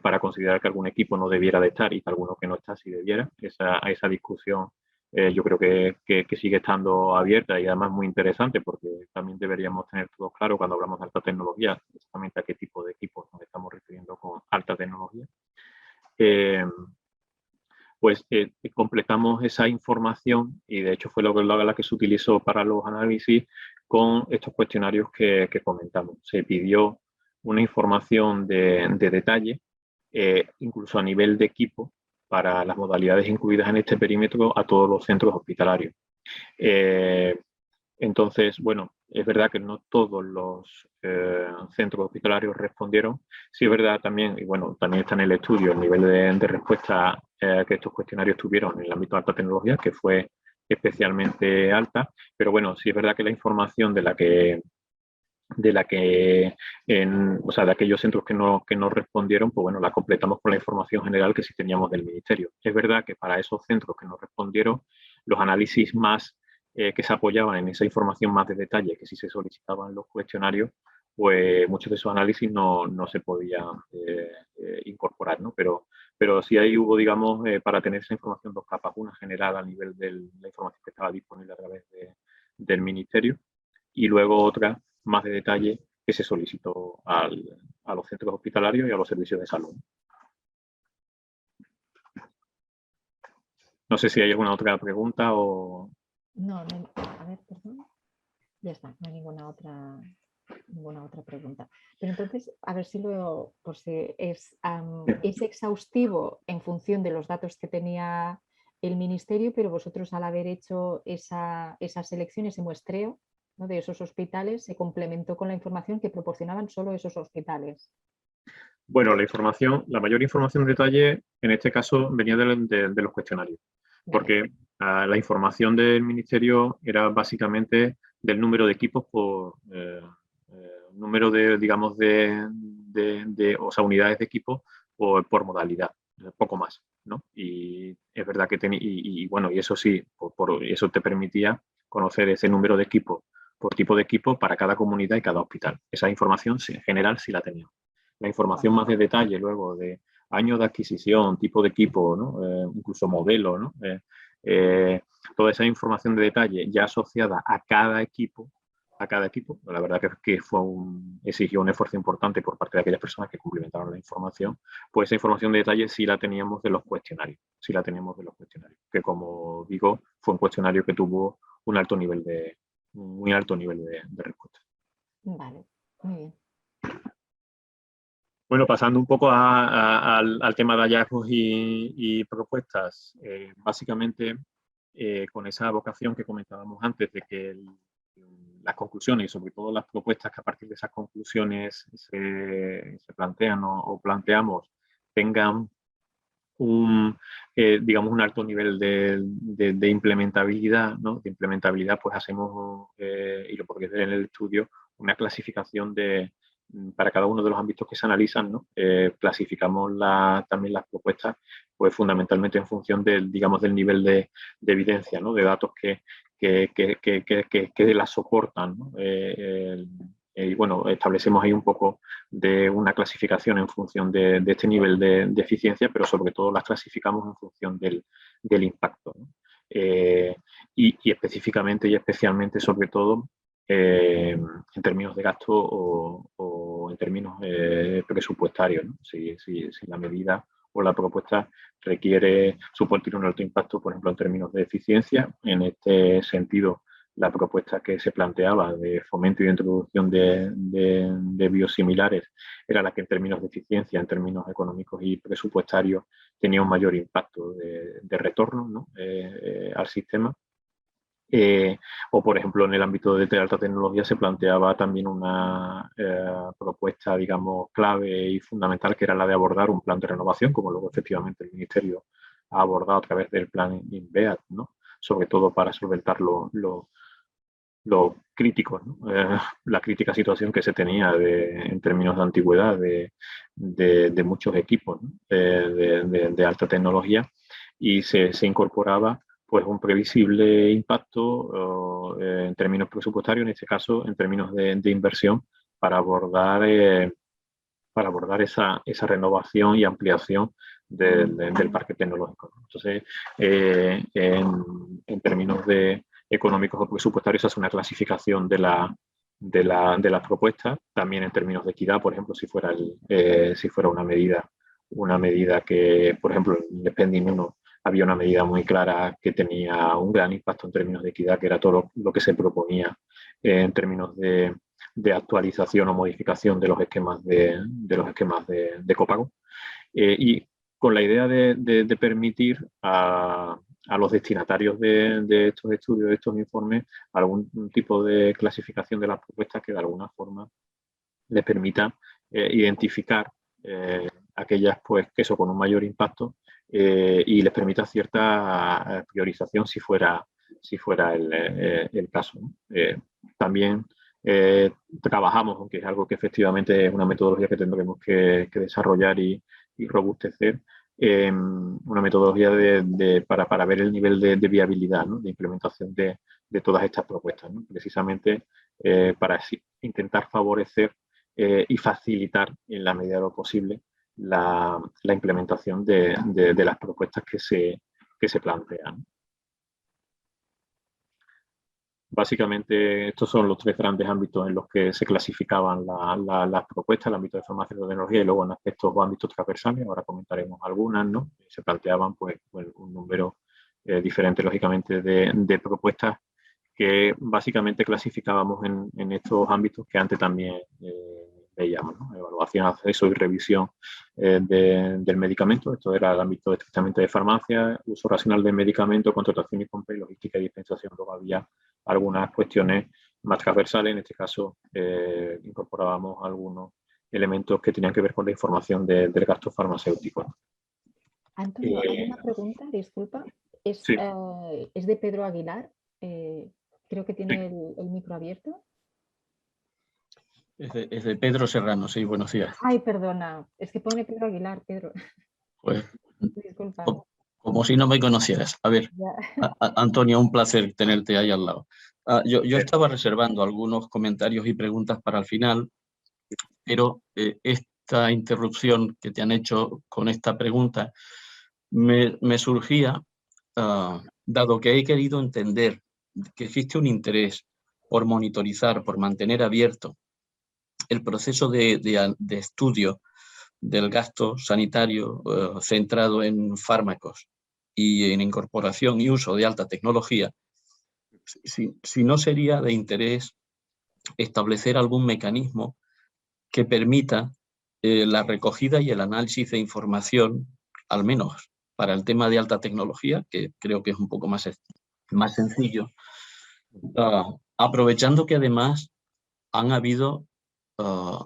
para considerar que algún equipo no debiera de estar y que alguno que no está sí debiera. Esa discusión yo creo que sigue estando abierta y además muy interesante, porque también deberíamos tener todo claro cuando hablamos de alta tecnología, exactamente a qué tipo de equipos nos estamos refiriendo con alta tecnología. Completamos esa información y de hecho fue la que se utilizó para los análisis con estos cuestionarios que comentamos. Se pidió una información de detalle, incluso a nivel de equipo, para las modalidades incluidas en este perímetro a todos los centros hospitalarios. Entonces, bueno, es verdad que no todos los centros hospitalarios respondieron. Sí es verdad también, y bueno, también está en el estudio el nivel de respuesta que estos cuestionarios tuvieron en el ámbito de alta tecnología, que fue especialmente alta, pero bueno, sí es verdad que la información de aquellos centros que no respondieron, pues bueno, la completamos con la información general que sí teníamos del Ministerio. Es verdad que para esos centros que no respondieron, los análisis más que se apoyaban en esa información más de detalle que sí se solicitaban en los cuestionarios, pues muchos de esos análisis no se podían incorporar, ¿no? Pero sí ahí hubo, digamos, para tener esa información dos capas, una general a nivel de la información que estaba disponible a través del Ministerio y luego otra más de detalle que se solicitó a los centros hospitalarios y a los servicios de salud. No sé si hay alguna otra pregunta o... No, a ver, perdón. Ya está, no hay ninguna otra pregunta. Pero entonces, a ver si luego, pues, es exhaustivo en función de los datos que tenía el Ministerio, pero vosotros al haber hecho esa selección, ese muestreo, ¿no?, de esos hospitales, se complementó con la información que proporcionaban solo esos hospitales. Bueno, la mayor información de detalle, en este caso, venía de los cuestionarios, porque la información del Ministerio era básicamente del número de equipos por número de, digamos, o sea, unidades de equipo por modalidad, poco más, ¿no? Y es verdad que bueno, y eso sí, eso te permitía conocer ese número de equipos por tipo de equipo para cada comunidad y cada hospital. Esa información en general sí la teníamos. La información más de detalle luego de año de adquisición, tipo de equipo, ¿no? Incluso modelo, ¿no? Toda esa información de detalle ya asociada a cada equipo, la verdad que exigió un esfuerzo importante por parte de aquellas personas que complementaron la información, pues esa información de detalle sí la teníamos de los cuestionarios, que como digo, fue un cuestionario que tuvo un muy alto nivel de respuesta. Vale, muy bien. Bueno, pasando un poco al tema de hallazgos y propuestas, básicamente con esa vocación que comentábamos antes de que las conclusiones y sobre todo las propuestas que a partir de esas conclusiones se plantean o planteamos tengan digamos, un alto nivel de implementabilidad, ¿no? De implementabilidad, pues hacemos, y lo podéis ver en el estudio, una clasificación para cada uno de los ámbitos que se analizan, ¿no? Clasificamos también las propuestas, pues fundamentalmente en función digamos, del nivel de evidencia, ¿no? De datos que las soportan, ¿no? Y bueno, establecemos ahí un poco de una clasificación en función de este nivel de eficiencia, pero sobre todo las clasificamos en función del impacto, ¿no? Y específicamente y especialmente, sobre todo, en términos de gasto o en términos presupuestarios, ¿no? Si la medida o la propuesta supone un alto impacto, por ejemplo, en términos de eficiencia. En este sentido, la propuesta que se planteaba de fomento y de introducción de biosimilares era la que en términos de eficiencia, en términos económicos y presupuestarios, tenía un mayor impacto de retorno, ¿no? Al sistema. O, por ejemplo, en el ámbito de alta tecnología se planteaba también una propuesta, digamos, clave y fundamental, que era la de abordar un plan de renovación, como luego efectivamente el Ministerio ha abordado a través del plan INVEAD, ¿no? Sobre todo para solventar lo crítico, ¿no? La crítica situación que se tenía en términos de antigüedad de muchos equipos, ¿no? de alta tecnología, y se incorporaba pues un previsible impacto en términos presupuestarios, en este caso en términos de inversión, para abordar esa renovación y ampliación del parque tecnológico. Entonces, en términos económicos o presupuestarios, se hace una clasificación de las propuestas, también en términos de equidad, por ejemplo, si fuera una medida que, por ejemplo, en el Spending 1 había una medida muy clara que tenía un gran impacto en términos de equidad, que era todo lo que se proponía en términos de actualización o modificación de los esquemas de copago, y con la idea de permitir a a los destinatarios de estos estudios, de estos informes, algún tipo de clasificación de las propuestas que de alguna forma les permita identificar aquellas pues, que eso con un mayor impacto y les permita cierta priorización si fuera el caso, ¿no? También trabajamos, aunque es algo que efectivamente es una metodología que tendremos que desarrollar y robustecer, una metodología para ver el nivel de viabilidad, ¿no? De implementación de todas estas propuestas, ¿no? Precisamente para intentar favorecer y facilitar en la medida de lo posible la implementación de las propuestas que se plantean. Básicamente, estos son los tres grandes ámbitos en los que se clasificaban las propuestas, el ámbito de farmacia y de tecnología, y luego en aspectos o ámbitos transversales, ahora comentaremos algunas, ¿no? Se planteaban pues, un número diferente, lógicamente, de propuestas que básicamente clasificábamos en estos ámbitos que antes también veíamos, ¿no? Evaluación, acceso y revisión del medicamento. Esto era el ámbito estrictamente de farmacia, uso racional del medicamento, contratación y compra, y logística y dispensación. Luego había algunas cuestiones más transversales. En este caso incorporábamos algunos elementos que tenían que ver con la información del gasto farmacéutico. Antonio, hay una pregunta, disculpa. Sí. Es de Pedro Aguilar. Creo que tiene el micro abierto. Es de Pedro Serrano, sí, buenos días. Ay, perdona, es que pone Pedro Aguilar, Pedro. Pues, disculpa. Como si no me conocieras. A ver, Antonio, un placer tenerte ahí al lado. Yo estaba reservando algunos comentarios y preguntas para el final, pero esta interrupción que te han hecho con esta pregunta me surgía, dado que he querido entender que existe un interés por monitorizar, por mantener abierto el proceso de estudio del gasto sanitario centrado en fármacos y en incorporación y uso de alta tecnología, si no sería de interés establecer algún mecanismo que permita la recogida y el análisis de información, al menos para el tema de alta tecnología, que creo que es un poco más sencillo, aprovechando que además han habido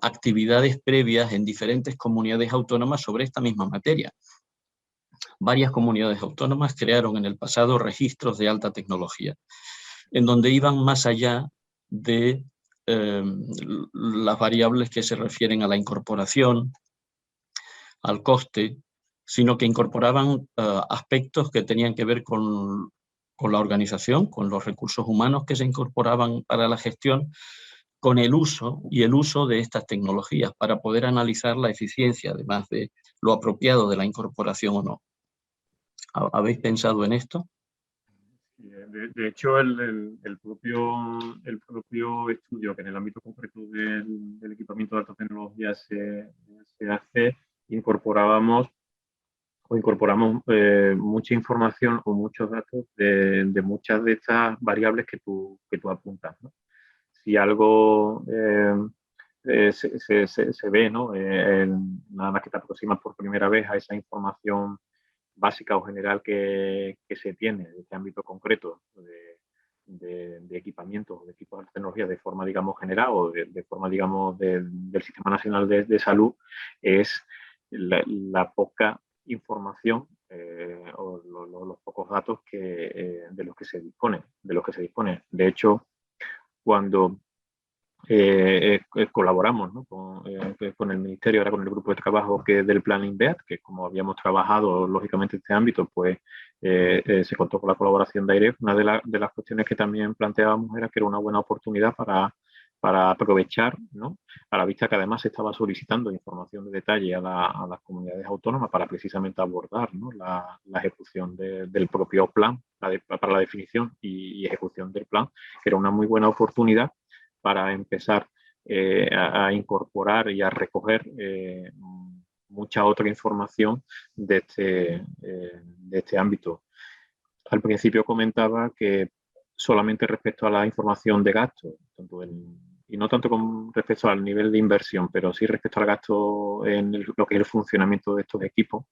actividades previas en diferentes comunidades autónomas sobre esta misma materia. Varias comunidades autónomas crearon en el pasado registros de alta tecnología, en donde iban más allá de las variables que se refieren a la incorporación, al coste, sino que incorporaban aspectos que tenían que ver con la organización, con los recursos humanos que se incorporaban para la gestión, con el uso de estas tecnologías para poder analizar la eficiencia, además de lo apropiado de la incorporación o no. ¿Habéis pensado en esto? De hecho, el propio estudio que en el ámbito concreto del equipamiento de alta tecnología se hace, incorporamos mucha información o muchos datos de muchas de estas variables que tú apuntas, ¿no? Si algo se ve, ¿no? Nada más que te aproximas por primera vez a esa información básica o general que se tiene de este ámbito concreto de equipamientos, de equipos de tecnología de forma, digamos, general o de forma, digamos, del Sistema Nacional de Salud, es la poca información o los pocos datos de los que se dispone. De hecho, cuando colaboramos, ¿no? con el Ministerio, ahora con el grupo de trabajo del Plan INVEAD, que como habíamos trabajado lógicamente en este ámbito, pues se contó con la colaboración de AIREF. Una de las cuestiones que también planteábamos era que era una buena oportunidad para aprovechar, ¿no? A la vista que además se estaba solicitando información de detalle a las comunidades autónomas para precisamente abordar, ¿no? la ejecución del propio plan, para la definición y ejecución del plan, que era una muy buena oportunidad para empezar a incorporar y a recoger mucha otra información de este ámbito. Al principio comentaba que solamente respecto a la información de gasto, y no tanto con respecto al nivel de inversión, pero sí respecto al gasto en lo que es el funcionamiento de estos equipos,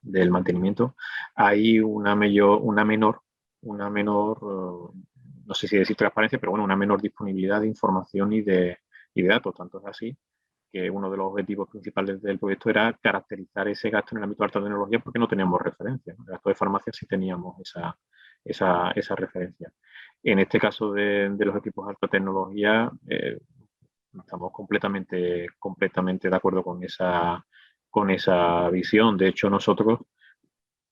del mantenimiento, hay una menor, no sé si decir transparencia, pero bueno, una menor disponibilidad de información y de datos. Tanto es así que uno de los objetivos principales del proyecto era caracterizar ese gasto en el ámbito de alta tecnología, porque no teníamos referencia, ¿no? El gasto de farmacia sí teníamos esa referencia. En este caso de los equipos de alta tecnología, estamos completamente de acuerdo con esa visión. De hecho, nosotros,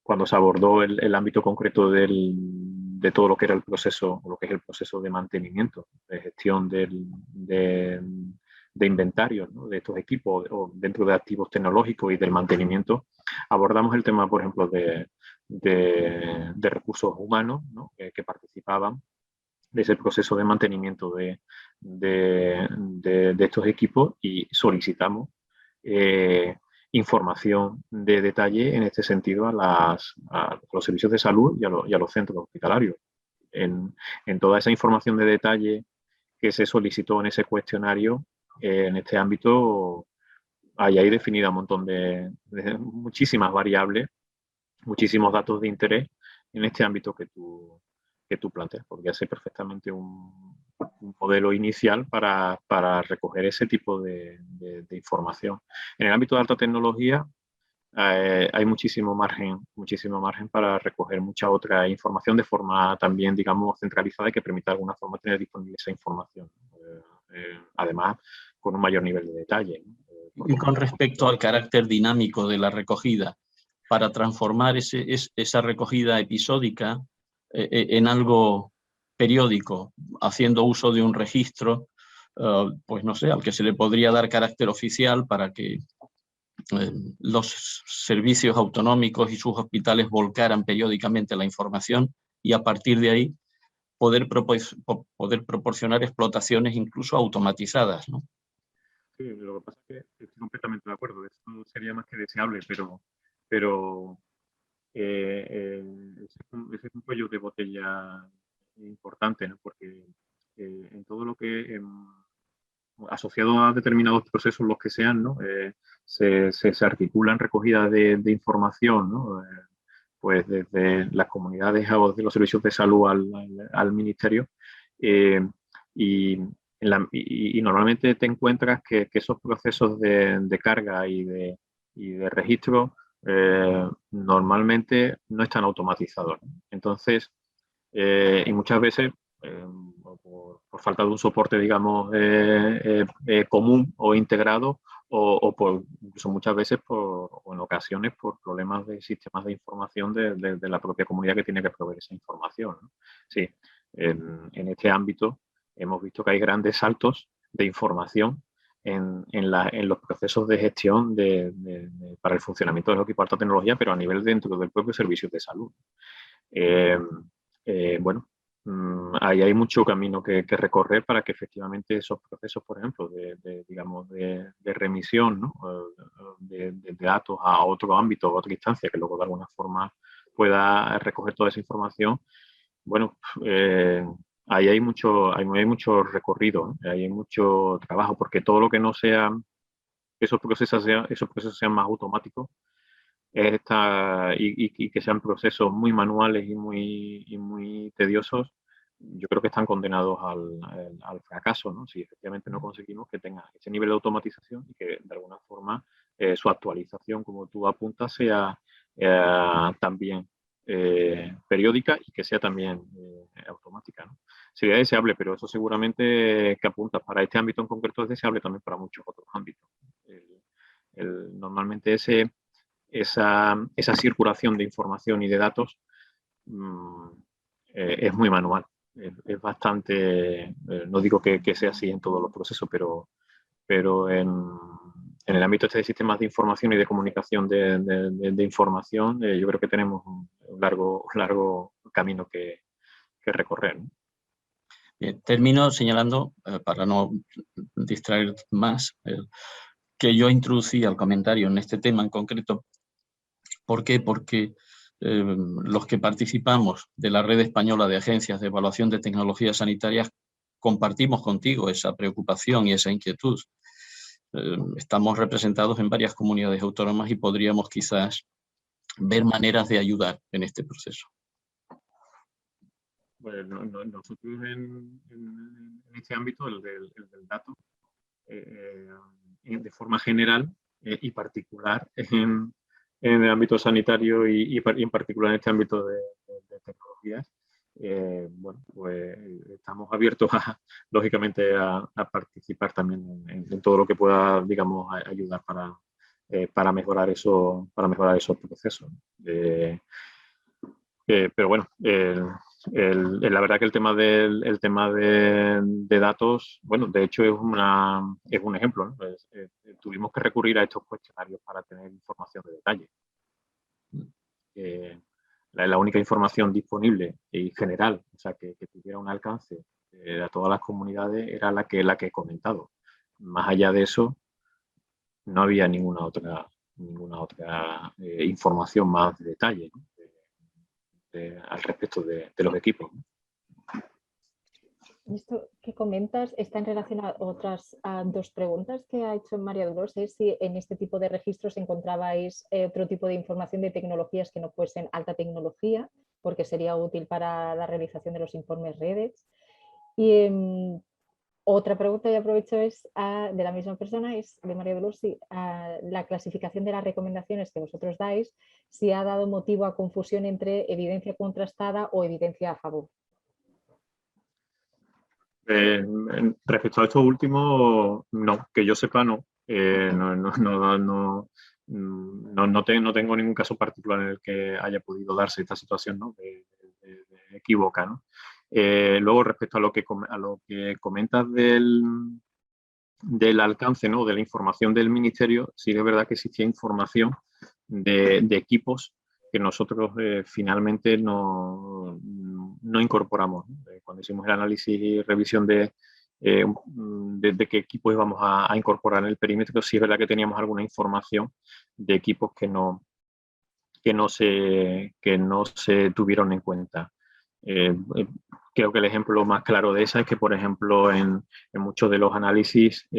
cuando se abordó el ámbito concreto de todo lo que era el proceso, lo que es el proceso de mantenimiento, de gestión de inventario, ¿no?, de estos equipos, o dentro de activos tecnológicos y del mantenimiento, abordamos el tema, por ejemplo, de recursos humanos, ¿no?, que participaban de ese proceso de mantenimiento de estos equipos, y solicitamos información de detalle en este sentido a los servicios de salud y a los centros hospitalarios. En toda esa información de detalle que se solicitó en ese cuestionario, en este ámbito hay ahí definida un montón de muchísimas variables, muchísimos datos de interés en este ámbito que tú planteas. Podría ser perfectamente un modelo inicial para recoger ese tipo de información. En el ámbito de alta tecnología hay muchísimo margen para recoger mucha otra información de forma también, digamos, centralizada, y que permita de alguna forma tener disponible esa información. Además, con un mayor nivel de detalle, ¿no? Y con respecto al carácter dinámico de la recogida, para transformar esa recogida episódica en algo periódico, haciendo uso de un registro, pues no sé, al que se le podría dar carácter oficial, para que los servicios autonómicos y sus hospitales volcaran periódicamente la información, y a partir de ahí poder proporcionar explotaciones incluso automatizadas, ¿no? Sí, lo que pasa es que estoy completamente de acuerdo. Esto sería más que deseable, pero ese es un cuello de botella importante, ¿no? Porque en todo lo que asociado a determinados procesos, los que sean, ¿no?, se articulan recogidas de información, ¿no? Pues desde las comunidades o de los servicios de salud al ministerio, y normalmente te encuentras que esos procesos de carga y de registro normalmente no están automatizados, ¿no? Entonces, y muchas veces, por falta de un soporte, digamos, común o integrado, o incluso muchas veces, o en ocasiones, por problemas de sistemas de información de la propia comunidad que tiene que proveer esa información, ¿no? Sí, en este ámbito hemos visto que hay grandes saltos de información en los procesos de gestión para el funcionamiento de los equipos de alta tecnología, pero a nivel dentro del propio servicio de salud. Bueno, ahí hay mucho camino que recorrer para que efectivamente esos procesos, por ejemplo, digamos, de remisión, ¿no?, de datos a otro ámbito, a otra instancia, que luego de alguna forma pueda recoger toda esa información. Bueno, ahí hay mucho recorrido, ¿no? Ahí hay mucho trabajo, porque todo lo que no sea, esos procesos sean más automáticos, y que sean procesos muy manuales y muy tediosos, yo creo que están condenados al fracaso, ¿no? Si efectivamente no conseguimos que tenga ese nivel de automatización y que de alguna forma su actualización, como tú apuntas, sea también periódica, y que sea también automática, ¿no? Sería deseable, pero eso seguramente que apuntas para este ámbito en concreto es deseable también para muchos otros ámbitos. Normalmente esa circulación de información y de datos es muy manual. Es bastante, no digo que sea así en todos los procesos, pero en el ámbito de sistemas de información y de comunicación de información, yo creo que tenemos un largo camino que recorrer, ¿no? Bien, termino señalando, para no distraer más, que yo introducí el comentario en este tema en concreto. ¿Por qué? Porque los que participamos de la Red Española de Agencias de Evaluación de Tecnologías Sanitarias compartimos contigo esa preocupación y esa inquietud. Estamos representados en varias comunidades autónomas y podríamos quizás ver maneras de ayudar en este proceso. Pues nosotros en este ámbito, el del dato, de forma general y particular en el ámbito sanitario y en particular en este ámbito de tecnologías, bueno, pues estamos abiertos lógicamente a participar también en todo lo que pueda, digamos, ayudar para mejorar esos procesos. Pero bueno, la verdad que el tema de datos, bueno, de hecho es un ejemplo, ¿no? Tuvimos que recurrir a estos cuestionarios para tener información de detalle. La única información disponible y general, o sea, que tuviera un alcance a todas las comunidades, era la que he comentado. Más allá de eso, no había ninguna otra información más de detalle, ¿no? Al respecto de los equipos. Esto que comentas está en relación a otras dos preguntas que ha hecho María Dolores, es si en este tipo de registros encontrabais otro tipo de información de tecnologías que no fuesen alta tecnología, porque sería útil para la realización de los informes REDES. Y otra pregunta, y aprovecho, es de la misma persona, es de María Dolores, si la clasificación de las recomendaciones que vosotros dais, si ha dado motivo a confusión entre evidencia contrastada o evidencia a favor. Respecto a esto último, no, que yo sepa, no. No tengo ningún caso particular en el que haya podido darse esta situación, ¿no? de equívoca, ¿no? Luego, respecto a lo que comentas del alcance, ¿no? De la información del Ministerio, sí es verdad que existía información de equipos que nosotros finalmente no incorporamos, ¿no? Cuando hicimos el análisis y revisión de qué equipos íbamos a incorporar en el perímetro, sí es verdad que teníamos alguna información de equipos que no se tuvieron en cuenta. Creo que el ejemplo más claro de esa es que, por ejemplo, en muchos de los análisis o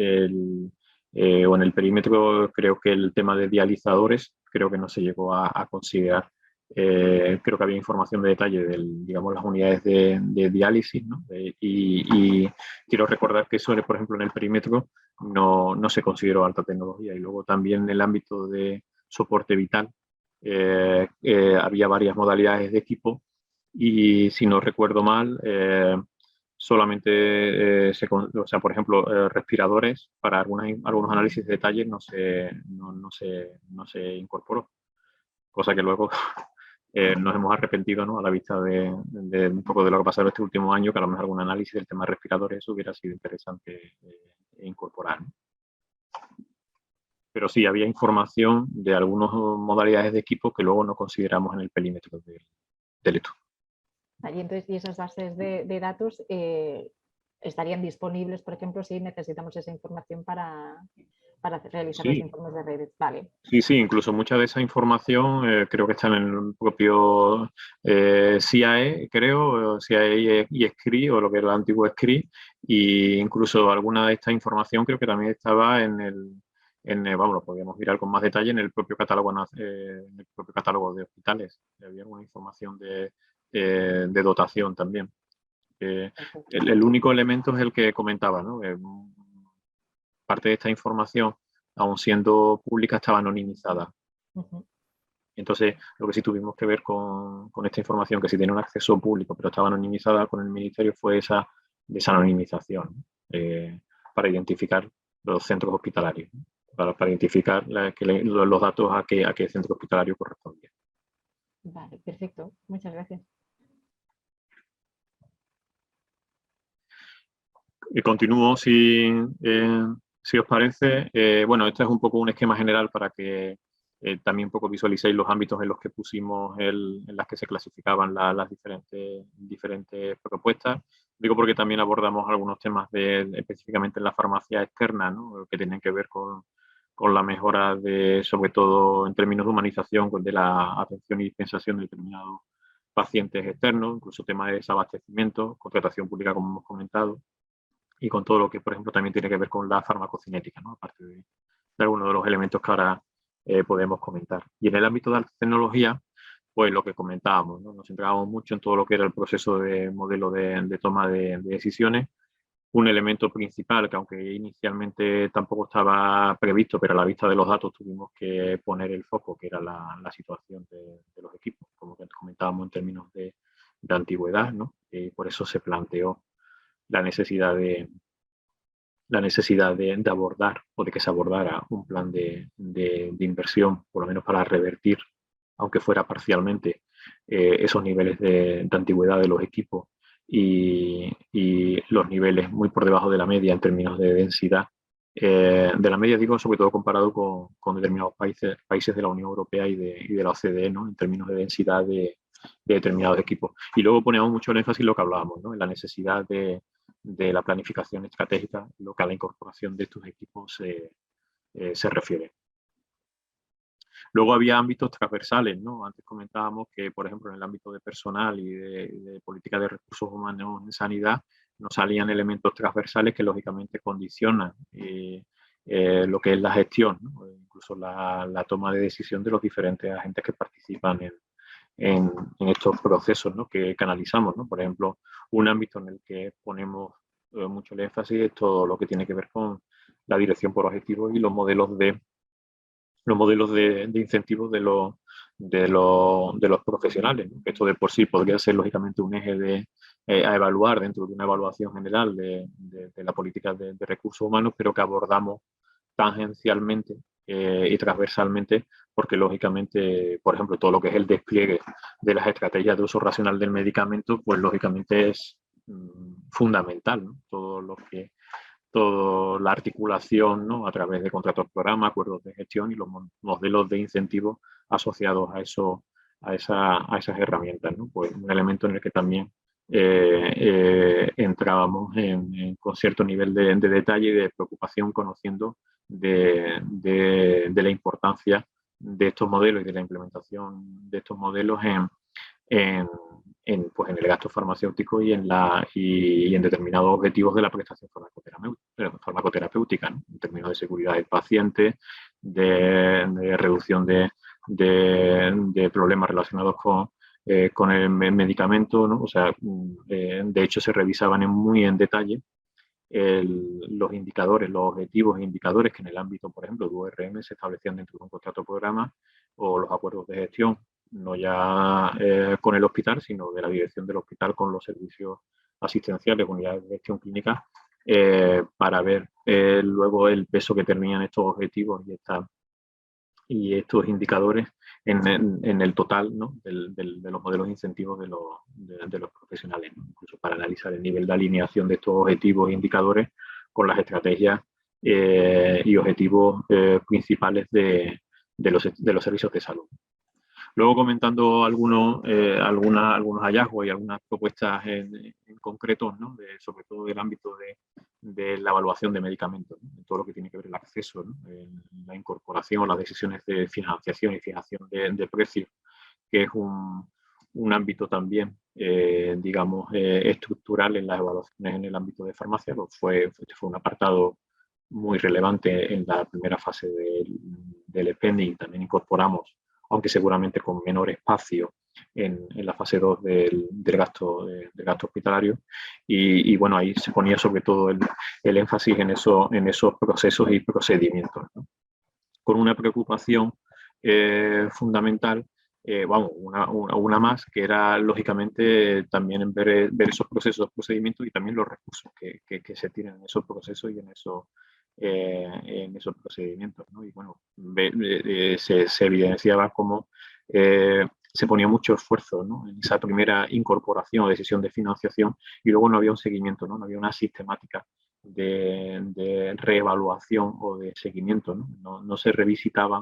en el perímetro, creo que el tema de dializadores creo que no se llegó a considerar. Creo que había información de detalle de, digamos, las unidades de diálisis, ¿no? Y quiero recordar que eso, por ejemplo, en el perímetro no se consideró alta tecnología. Y luego también en el ámbito de soporte vital había varias modalidades de equipo y, si no recuerdo mal, solamente, o sea, por ejemplo, respiradores para algunos análisis de detalle no se incorporó, cosa que luego nos hemos arrepentido, ¿no? A la vista de un poco de lo que ha pasado este último año, que a lo mejor algún análisis del tema de respiradores hubiera sido interesante incorporar, ¿no? Pero sí, había información de algunas modalidades de equipo que luego no consideramos en el perímetro del estudio. Y entonces, y esas bases de datos estarían disponibles, por ejemplo, si necesitamos esa información para realizar los informes de redes. Vale. Sí, incluso mucha de esa información creo que está en el propio CIAE, creo, CIAE y SCRI, o lo que era el antiguo SCRI, y incluso alguna de esta información creo que también estaba vamos, lo podríamos mirar con más detalle en el propio catálogo de hospitales. Había alguna información de dotación también. El único elemento es el que comentaba, ¿no? Parte de esta información, aun siendo pública, estaba anonimizada. Entonces, lo que sí tuvimos que ver con esta información, que sí tiene un acceso público, pero estaba anonimizada con el Ministerio, fue esa desanonimización para identificar los centros hospitalarios, ¿no? Para identificar los datos a qué centro hospitalario correspondía. Vale, perfecto. Muchas gracias. Continúo si os parece. Bueno, este es un poco un esquema general para que también un poco visualicéis los ámbitos en los que pusimos, en las que se clasificaban las diferentes propuestas. Digo porque también abordamos algunos temas específicamente en la farmacia externa, ¿no? Que tienen que ver con la mejora sobre todo en términos de humanización, de la atención y dispensación de determinados pacientes externos, incluso temas de desabastecimiento, contratación pública, como hemos comentado, y con todo lo que, por ejemplo, también tiene que ver con la farmacocinética, ¿no? Aparte de algunos de los elementos que podemos comentar. Y en el ámbito de la tecnología, pues lo que comentábamos, ¿no? Nos centrábamos mucho en todo lo que era el proceso de modelo de toma de decisiones. Un elemento principal que, aunque inicialmente tampoco estaba previsto, pero a la vista de los datos tuvimos que poner el foco, que era la situación de los equipos, como comentábamos en términos de antigüedad, ¿no? Por eso se planteó la necesidad de abordar, o de que se abordara, un plan de inversión, por lo menos para revertir, aunque fuera parcialmente, esos niveles de antigüedad de los equipos y los niveles muy por debajo de la media en términos de densidad. De la media, digo, sobre todo comparado con determinados países de la Unión Europea y de la OCDE, ¿no? En términos de densidad de determinados equipos. Y luego ponemos mucho el énfasis en lo que hablábamos, ¿no? En la necesidad de la planificación estratégica, lo que a la incorporación de estos equipos se refiere. Luego había ámbitos transversales, ¿no? Antes comentábamos que, por ejemplo, en el ámbito de personal y de política de recursos humanos en sanidad, nos salían elementos transversales que lógicamente condicionan lo que es la gestión, ¿no? Incluso la toma de decisión de los diferentes agentes que participan en estos procesos, ¿no? que analizamos, ¿no? Por ejemplo, un ámbito en el que ponemos mucho el énfasis es todo lo que tiene que ver con la dirección por objetivos y los modelos de incentivos de los profesionales, ¿no? Esto de por sí podría ser lógicamente un eje a evaluar dentro de una evaluación general de la política de recursos humanos, pero que abordamos tangencialmente y transversalmente, porque lógicamente, por ejemplo, todo lo que es el despliegue de las estrategias de uso racional del medicamento, pues lógicamente es fundamental, ¿no? Toda la articulación, ¿no? A través de contratos programa, acuerdos de gestión y los modelos de incentivos asociados a esas herramientas, ¿no? Pues un elemento en el que también entrábamos con cierto nivel de detalle y de preocupación, conociendo de la importancia de estos modelos y de la implementación de estos modelos en el gasto farmacéutico y en determinados objetivos de la prestación farmacoterapéutica, ¿no? En términos de seguridad del paciente, de reducción de problemas relacionados con el medicamento, ¿no? O sea, de hecho se revisaban muy en detalle los indicadores, los objetivos e indicadores que en el ámbito, por ejemplo, de URM se establecían dentro de un contrato programa, o los acuerdos de gestión, no ya con el hospital, sino de la dirección del hospital con los servicios asistenciales, unidades de gestión clínica, para ver luego el peso que tenían estos objetivos y estos indicadores en el total, ¿no? de los modelos de incentivos de los profesionales, ¿no? Incluso para analizar el nivel de alineación de estos objetivos e indicadores con las estrategias y objetivos principales de los servicios de salud. Luego, comentando algunos hallazgos y algunas propuestas en concreto, ¿no? Sobre todo del ámbito de la evaluación de medicamentos, ¿no? En todo lo que tiene que ver el acceso, ¿no? La incorporación, las decisiones de financiación y fijación de precios, que es un ámbito también, digamos, estructural en las evaluaciones en el ámbito de farmacia. Fue un apartado muy relevante en la primera fase del EPENDI. También incorporamos, aunque seguramente con menor espacio, en la fase 2 del gasto hospitalario. Y bueno, ahí se ponía sobre todo el énfasis en esos procesos y procedimientos, ¿no? Con una preocupación fundamental, una más, que era lógicamente también en ver esos procesos, procedimientos y también los recursos que se tienen en esos procesos y en esos procedimientos, ¿no? Y bueno, se evidenciaba cómo se ponía mucho esfuerzo, ¿no? En esa primera incorporación o decisión de financiación, y luego no había un seguimiento, ¿no? No había una sistemática de reevaluación o de seguimiento, ¿no? No se revisitaban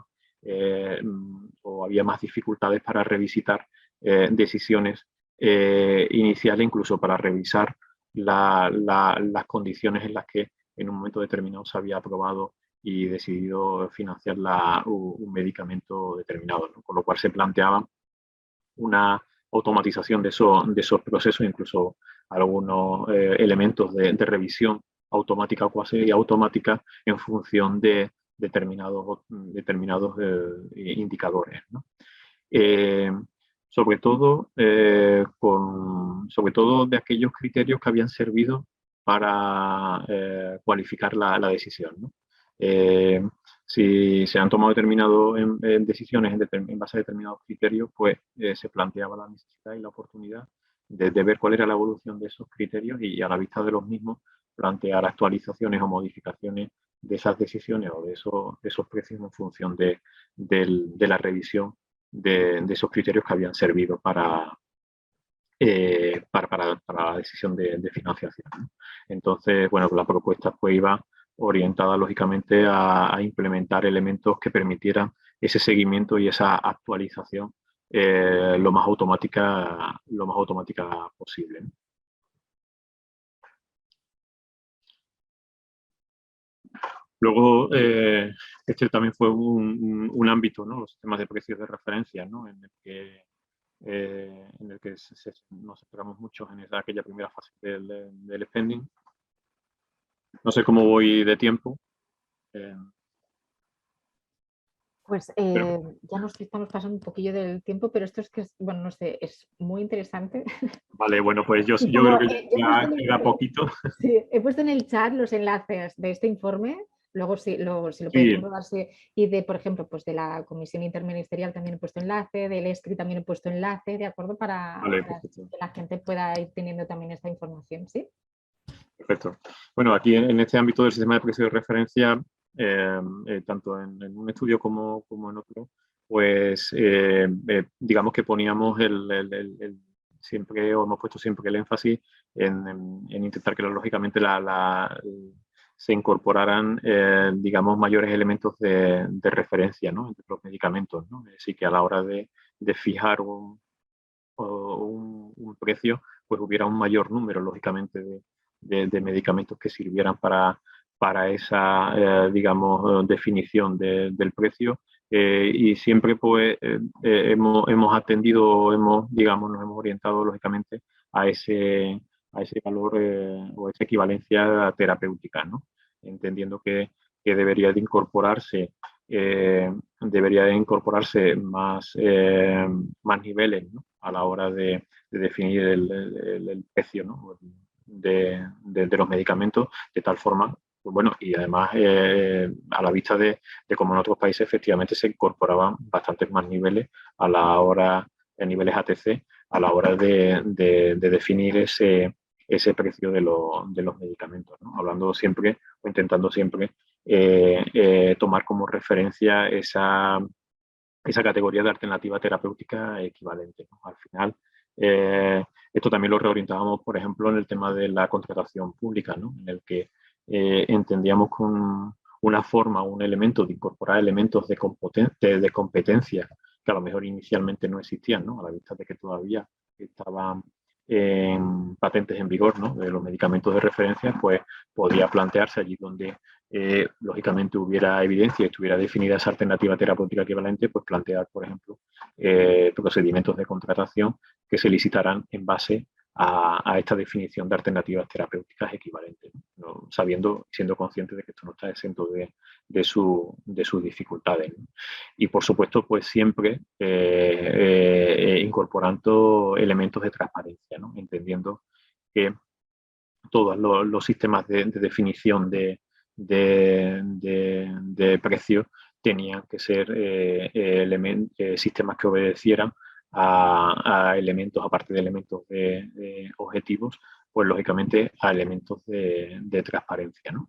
o había más dificultades para revisitar decisiones iniciales, incluso para revisar las condiciones en las que en un momento determinado se había aprobado y decidido financiar un medicamento determinado, ¿no? Con lo cual se planteaba una automatización de esos procesos, incluso algunos elementos de revisión automática o cuasi automática en función de determinados indicadores, ¿no? Sobre todo de aquellos criterios que habían servido para cualificar la decisión, ¿no? Si se han tomado decisiones en base a determinados criterios, pues se planteaba la necesidad y la oportunidad de ver cuál era la evolución de esos criterios y a la vista de los mismos plantear actualizaciones o modificaciones de esas decisiones o de esos precios en función de la revisión de esos criterios que habían servido para la decisión de financiación, ¿no? Entonces, bueno, la propuesta pues iba orientada lógicamente a implementar elementos que permitieran ese seguimiento y esa actualización lo más automática posible, ¿no? Luego, este también fue un ámbito, ¿no? Los sistemas de precios de referencia, ¿no? En el que nos centramos mucho en aquella primera fase del spending. No sé cómo voy de tiempo. Pues ya nos estamos pasando un poquillo del tiempo, pero esto es que, bueno, no sé, es muy interesante. Vale, bueno, pues yo creo que ya queda poquito. Sí, he puesto en el chat los enlaces de este informe. Luego si lo podemos rodarse. Y por ejemplo, pues de la Comisión Interministerial también he puesto enlace, del ESCRI también he puesto enlace, ¿de acuerdo? Para que la gente pueda ir teniendo también esta información, ¿sí? Perfecto. Bueno, aquí en este ámbito del sistema de precios de referencia, tanto en un estudio como en otro, pues digamos que poníamos siempre, o hemos puesto siempre el énfasis en intentar que lógicamente se incorporaran, digamos, mayores elementos de referencia, ¿no?, entre los medicamentos, ¿no? Así que a la hora de fijar un precio, pues hubiera un mayor número, lógicamente, de medicamentos que sirvieran para esa, digamos, definición del precio. Y siempre pues hemos atendido, digamos, nos hemos orientado lógicamente a ese valor o esa equivalencia terapéutica, ¿no? Entendiendo que debería de incorporarse más niveles, ¿no?, a la hora de definir el precio, ¿no?, de los medicamentos, de tal forma, pues bueno, y además a la vista de cómo en otros países efectivamente se incorporaban bastantes más niveles a la hora, niveles ATC, a la hora de definir ese precio de los medicamentos, ¿no? Hablando siempre o intentando siempre tomar como referencia esa categoría de alternativa terapéutica equivalente, ¿no? Al final, esto también lo reorientábamos, por ejemplo, en el tema de la contratación pública, ¿no?, en el que entendíamos con una forma, un elemento de incorporar elementos de competencia que a lo mejor inicialmente no existían, ¿no?, a la vista de que todavía estaban patentes en vigor, ¿no?, de los medicamentos de referencia, pues podía plantearse allí donde lógicamente hubiera evidencia y estuviera definida esa alternativa terapéutica equivalente, pues plantear, por ejemplo, procedimientos de contratación que se licitaran en base a esta definición de alternativas terapéuticas equivalentes, ¿no?, siendo consciente de que esto no está exento de sus dificultades, ¿no? Y por supuesto, pues siempre incorporando elementos de transparencia, ¿no?, entendiendo que todos los sistemas de definición de precios tenían que ser sistemas que obedecieran a elementos, aparte de elementos de objetivos, pues lógicamente a elementos de transparencia, ¿no?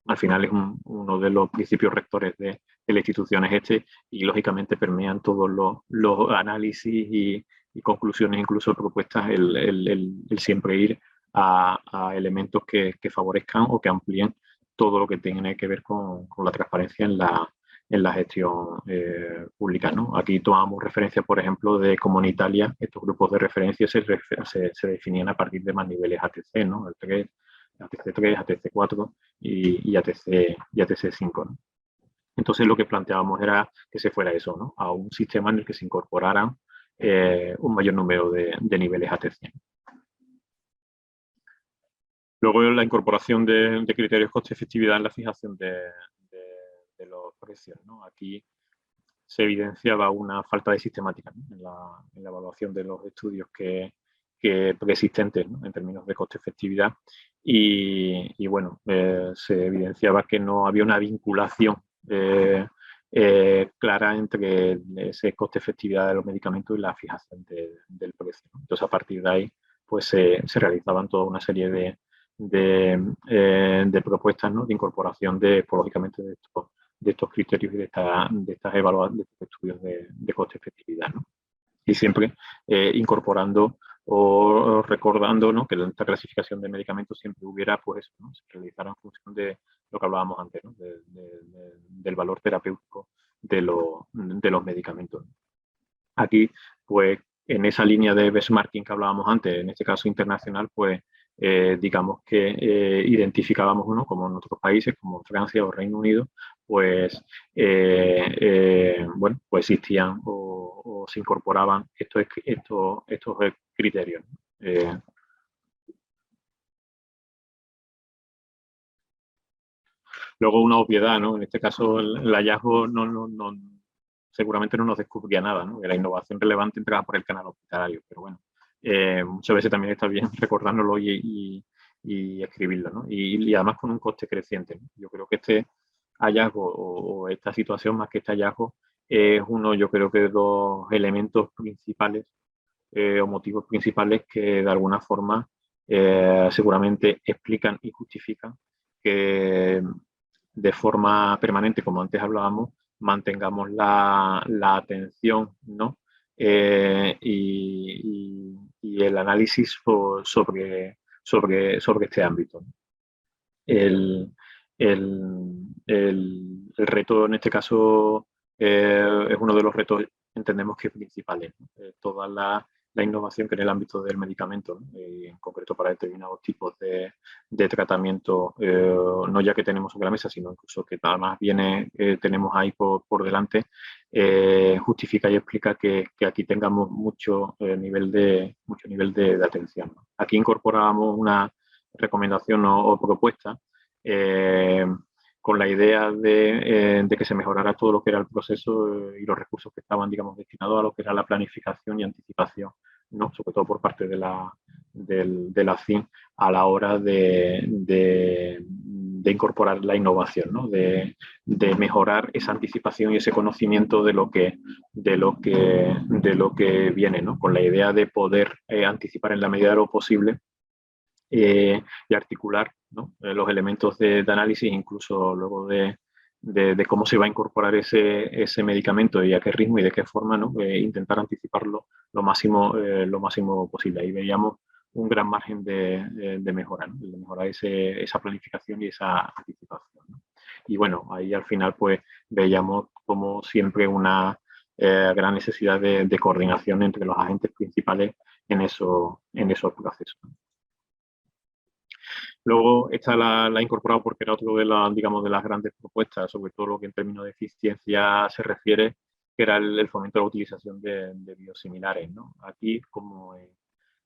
Al final es uno de los principios rectores de la institución es y lógicamente permean todos los análisis y conclusiones, incluso propuestas, el siempre ir a elementos que favorezcan o que amplíen todo lo que tiene que ver con la transparencia en la gestión pública, ¿no? Aquí tomamos referencia, por ejemplo, de cómo en Italia estos grupos de referencia se definían a partir de más niveles ATC, ¿no? El 3, ATC3, ATC4 y ATC5, ¿no? Entonces lo que planteábamos era que se fuera eso, ¿no?, a un sistema en el que se incorporaran un mayor número de niveles ATC. Luego la incorporación de criterios coste-efectividad en la fijación de los precios, ¿no? Aquí se evidenciaba una falta de sistemática, ¿no? en la evaluación de los estudios que preexistentes, ¿no? En términos de coste-efectividad y bueno, se evidenciaba que no había una vinculación clara entre ese coste-efectividad de los medicamentos y la fijación del precio, ¿no? Entonces, a partir de ahí, pues se realizaban toda una serie de propuestas, ¿no? De incorporación pues, lógicamente, de estos criterios y de estas evaluaciones, de estos estudios de coste-efectividad, ¿no? Y siempre incorporando o recordando, ¿no? Que en esta clasificación de medicamentos siempre hubiera, pues, ¿no? Se realizara en función de lo que hablábamos antes, ¿no? Del valor terapéutico de los medicamentos. Aquí, pues, en esa línea de benchmarking que hablábamos antes, en este caso internacional, pues, digamos que identificábamos, ¿no? Como en otros países, como Francia o Reino Unido, pues, bueno, pues existían o se incorporaban estos criterios. Luego una obviedad, ¿no? En este caso el hallazgo seguramente no nos descubría nada, ¿no? Que la innovación relevante entraba por el canal hospitalario, pero bueno, muchas veces también está bien recordándolo y escribirlo, ¿no? Y además con un coste creciente, ¿no? Yo creo que este hallazgo o esta situación, más que este hallazgo, es uno, yo creo que de los elementos principales o motivos principales que de alguna forma seguramente explican y justifican que de forma permanente, como antes hablábamos, mantengamos la atención, ¿no? Y el análisis sobre este ámbito. El reto en este caso es uno de los retos, entendemos que principales, ¿no? Toda la innovación que en el ámbito del medicamento, ¿no? En concreto para determinados tipos de tratamiento, no ya que tenemos sobre la mesa, sino incluso que además tenemos ahí por delante, justifica y explica que aquí tengamos mucho nivel de atención, ¿no? Aquí incorporábamos una recomendación o propuesta con la idea de que se mejorara todo lo que era el proceso y los recursos que estaban, digamos, destinados a lo que era la planificación y anticipación, ¿no? Sobre todo por parte de la CIN a la hora de incorporar la innovación, ¿no? De mejorar esa anticipación y ese conocimiento de lo que viene, ¿no? Con la idea de poder anticipar en la medida de lo posible y articular, ¿no? Los elementos de análisis, incluso luego de cómo se va a incorporar ese medicamento y a qué ritmo y de qué forma, ¿no? Intentar anticiparlo lo máximo posible. Ahí veíamos un gran margen de mejora, ¿no? De mejorar esa planificación y esa anticipación, ¿no? Y bueno, ahí al final pues veíamos como siempre una gran necesidad de coordinación entre los agentes principales en esos procesos. Luego, esta la he incorporado porque era otro de las, digamos, de las grandes propuestas, sobre todo lo que en términos de eficiencia se refiere, que era el fomento de la utilización de biosimilares, ¿no? Aquí, como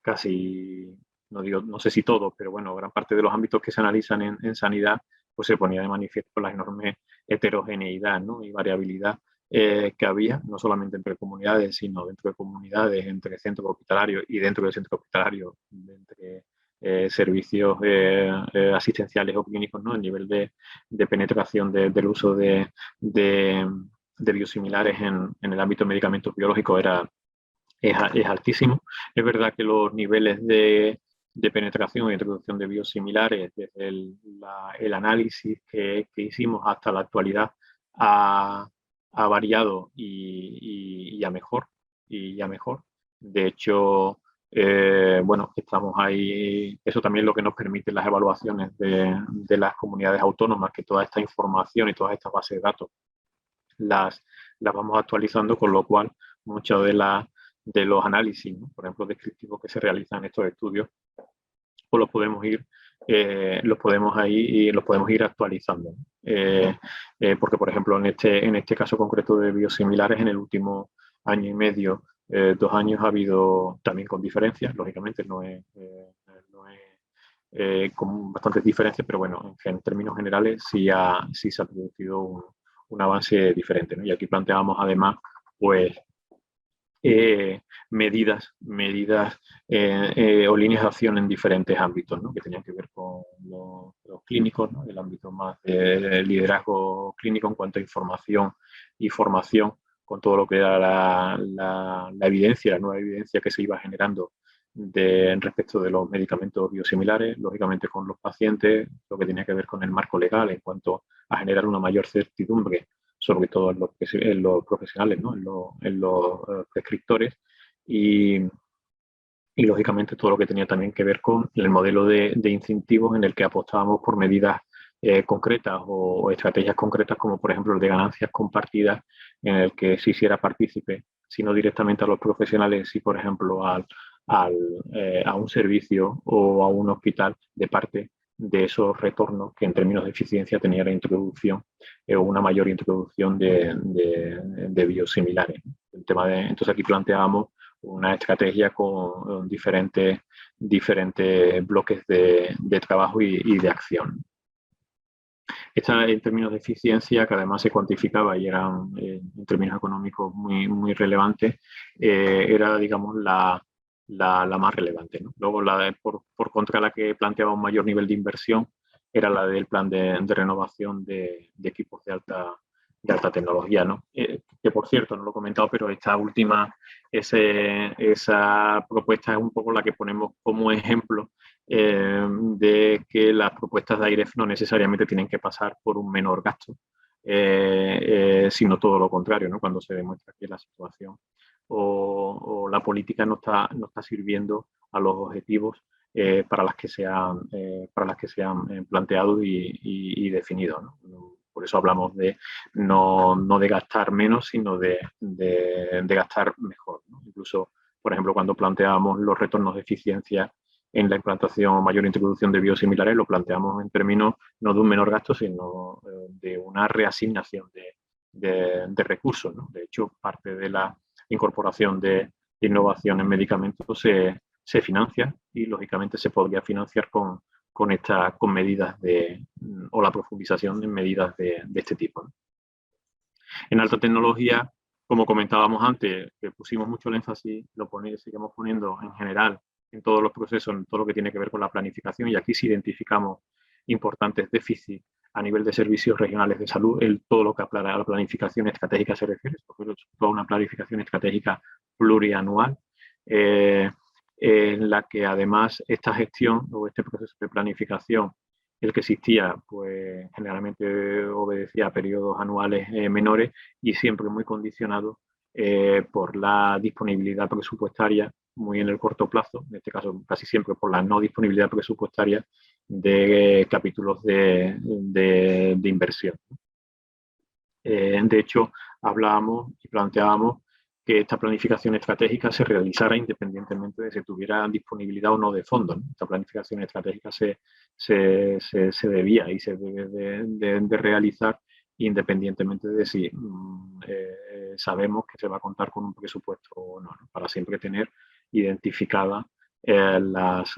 casi, no sé si todos, pero bueno, gran parte de los ámbitos que se analizan en sanidad, pues se ponía de manifiesto la enorme heterogeneidad, ¿no? Y variabilidad que había, no solamente entre comunidades, sino dentro de comunidades, entre centros hospitalarios y dentro del centro hospitalario, entre servicios asistenciales o clínicos, ¿no? El nivel de penetración del uso de biosimilares en el ámbito de medicamentos biológicos es altísimo. Es verdad que los niveles de penetración e introducción de biosimilares desde el análisis que hicimos hasta la actualidad ha variado y a mejor. De hecho, bueno, estamos ahí, eso también es lo que nos permite las evaluaciones de las comunidades autónomas, que toda esta información y todas estas bases de datos las vamos actualizando, con lo cual muchos de los análisis, ¿no? Por ejemplo, descriptivos que se realizan en estos estudios, pues los podemos ir actualizando. Porque, por ejemplo, en este caso concreto de biosimilares, en el último año y medio, 2 años, ha habido también con diferencias, lógicamente no es con bastantes diferencias, pero bueno, en términos generales sí se ha producido avance diferente, ¿no? Y aquí planteábamos además, pues, medidas o líneas de acción en diferentes ámbitos, ¿no? Que tenían que ver con los clínicos, ¿no? El ámbito más de liderazgo clínico en cuanto a información y formación, con todo lo que era la evidencia, la nueva evidencia que se iba generando respecto de los medicamentos biosimilares, lógicamente con los pacientes, lo que tenía que ver con el marco legal en cuanto a generar una mayor certidumbre, sobre todo en los profesionales, ¿no? en los prescriptores, y lógicamente todo lo que tenía también que ver con el modelo de incentivos en el que apostábamos por medidas concretas o estrategias concretas, como por ejemplo el de ganancias compartidas, en el que se hiciera partícipe, si no directamente a los profesionales, si por ejemplo a un servicio o a un hospital, de parte de esos retornos que en términos de eficiencia tenía la introducción o una mayor introducción de biosimilares. Entonces aquí planteábamos una estrategia con diferentes bloques de trabajo y de acción. Esta, en términos de eficiencia, que además se cuantificaba y eran en términos económicos muy relevantes, era, digamos, la más relevante, ¿no? Luego, por contra, la que planteaba un mayor nivel de inversión era la del plan de renovación de equipos de alta tecnología, ¿no? Que por cierto, no lo he comentado, pero esta última, esa propuesta es un poco la que ponemos como ejemplo de que las propuestas de AIREF no necesariamente tienen que pasar por un menor gasto, sino todo lo contrario, ¿no? Cuando se demuestra que la situación o la política no está sirviendo a los objetivos para las que se han planteado y definido, ¿no? Por eso hablamos de no de gastar menos, sino de gastar mejor, ¿no? Incluso, por ejemplo, cuando planteamos los retornos de eficiencia en la implantación o mayor introducción de biosimilares, lo planteamos en términos no de un menor gasto, sino de una reasignación de recursos, ¿no? De hecho, parte de la incorporación de innovación en medicamentos se financia y, lógicamente, se podría financiar con medidas o la profundización en medidas de este tipo, ¿no? En alta tecnología, como comentábamos antes, pusimos mucho el énfasis, seguimos poniendo en general en todos los procesos, en todo lo que tiene que ver con la planificación, y aquí sí identificamos importantes déficits a nivel de servicios regionales de salud, todo lo que a la planificación estratégica se refiere, toda una planificación estratégica plurianual, en la que además esta gestión o este proceso de planificación, el que existía, pues generalmente obedecía a periodos anuales menores y siempre muy condicionado por la disponibilidad presupuestaria muy en el corto plazo, en este caso casi siempre por la no disponibilidad presupuestaria de capítulos de inversión. De hecho, hablábamos y planteábamos que esta planificación estratégica se realizara independientemente de si tuviera disponibilidad o no de fondos, ¿no? Esta planificación estratégica se debía y se debe de realizar independientemente de si sabemos que se va a contar con un presupuesto o no, ¿no? Para siempre tener identificadas las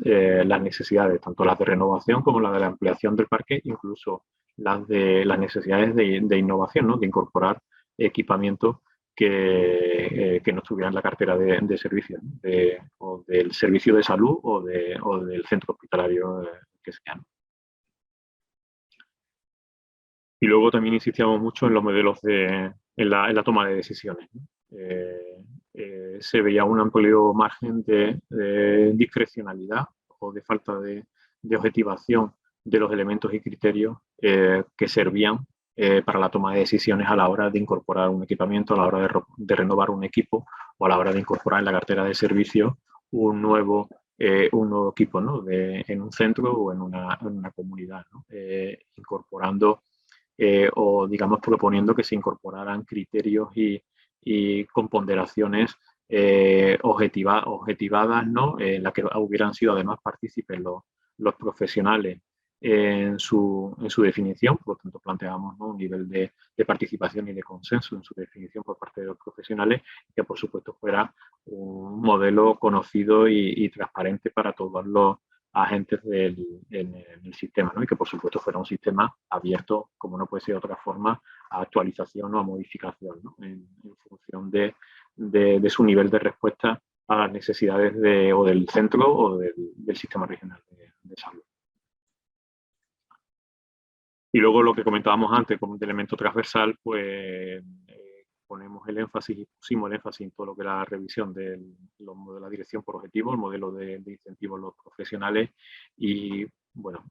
necesidades, tanto las de renovación como las de la ampliación del parque, incluso las necesidades de innovación, ¿no? De incorporar equipamientos que no estuvieran en la cartera de servicios, ¿no? O del servicio de salud o del centro hospitalario que sea, ¿no? Y luego también insistíamos mucho en los modelos en la toma de decisiones, ¿no? Se veía un amplio margen de discrecionalidad o de falta de objetivación de los elementos y criterios que servían para la toma de decisiones a la hora de incorporar un equipamiento, a la hora de renovar un equipo o a la hora de incorporar en la cartera de servicios un nuevo equipo, ¿no? En un centro o en una comunidad, ¿no? Incorporando o, digamos, proponiendo que se incorporaran criterios y con ponderaciones objetivadas, ¿no? En la que hubieran sido además partícipes los profesionales en su definición. Por lo tanto, planteamos, ¿no? Un nivel de participación y de consenso en su definición por parte de los profesionales, que por supuesto fuera un modelo conocido y transparente para todos agentes en el sistema, ¿no? Y que por supuesto fuera un sistema abierto, como no puede ser de otra forma, a actualización o a modificación, ¿no? En función de su nivel de respuesta a las necesidades o del centro o del sistema regional de salud. Y luego lo que comentábamos antes, como un elemento transversal, pues ponemos el énfasis y pusimos el énfasis en todo lo que era la revisión de la dirección por objetivos, el modelo de incentivos a los profesionales y, bueno,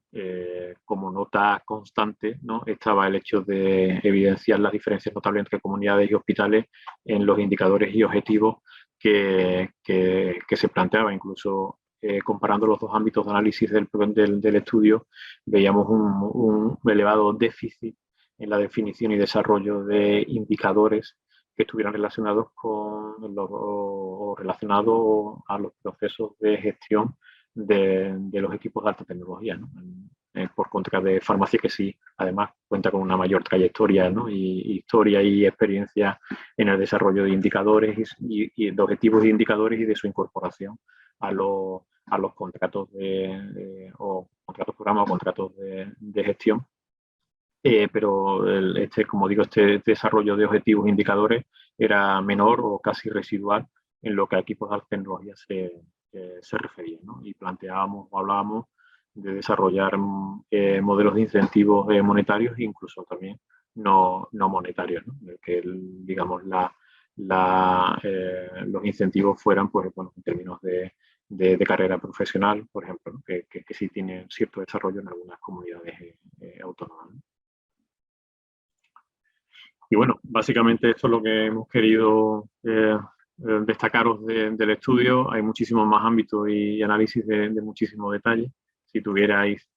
como nota constante, ¿no? Estaba el hecho de evidenciar las diferencias notables entre comunidades y hospitales en los indicadores y objetivos que se planteaba, incluso comparando los dos ámbitos de análisis del estudio, veíamos un elevado déficit en la definición y desarrollo de indicadores que estuvieran relacionados o relacionados a los procesos de gestión de los equipos de alta tecnología, ¿no? Por contra de farmacia, que sí, además cuenta con una mayor trayectoria, ¿no? y historia y experiencia en el desarrollo de indicadores y de objetivos de indicadores y de su incorporación a los contratos o contratos programa o contratos de gestión. Pero como digo, este desarrollo de objetivos e indicadores era menor o casi residual en lo que a equipos de alta tecnología se refería, ¿no? Y planteábamos o hablábamos de desarrollar modelos de incentivos monetarios e incluso también no monetarios, ¿no? Que digamos los incentivos fueran, pues, bueno, en términos de carrera profesional, por ejemplo, ¿no? que sí tienen cierto desarrollo en algunas comunidades autónomas, ¿no? Y bueno, básicamente esto es lo que hemos querido destacaros del estudio. Hay muchísimos más ámbitos y análisis de muchísimo detalle. Si tuvierais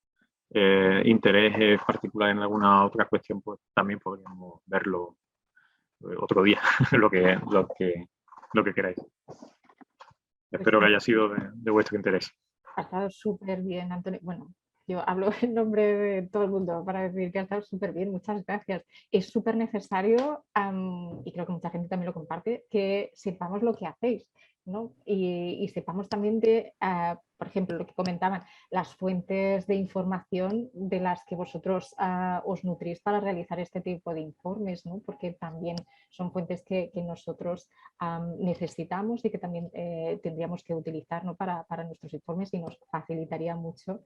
interés particular en alguna otra cuestión, pues también podríamos verlo otro día, lo que queráis. Espero que haya sido de vuestro interés. Ha estado súper bien, Antonio. Bueno, yo hablo en nombre de todo el mundo para decir que ha estado súper bien, muchas gracias. Es súper necesario, y creo que mucha gente también lo comparte, que sepamos lo que hacéis, ¿no? Y sepamos también por ejemplo, lo que comentaban, las fuentes de información de las que vosotros os nutrís para realizar este tipo de informes, ¿no? Porque también son fuentes que nosotros necesitamos y que también tendríamos que utilizar, ¿no? para nuestros informes, y nos facilitaría mucho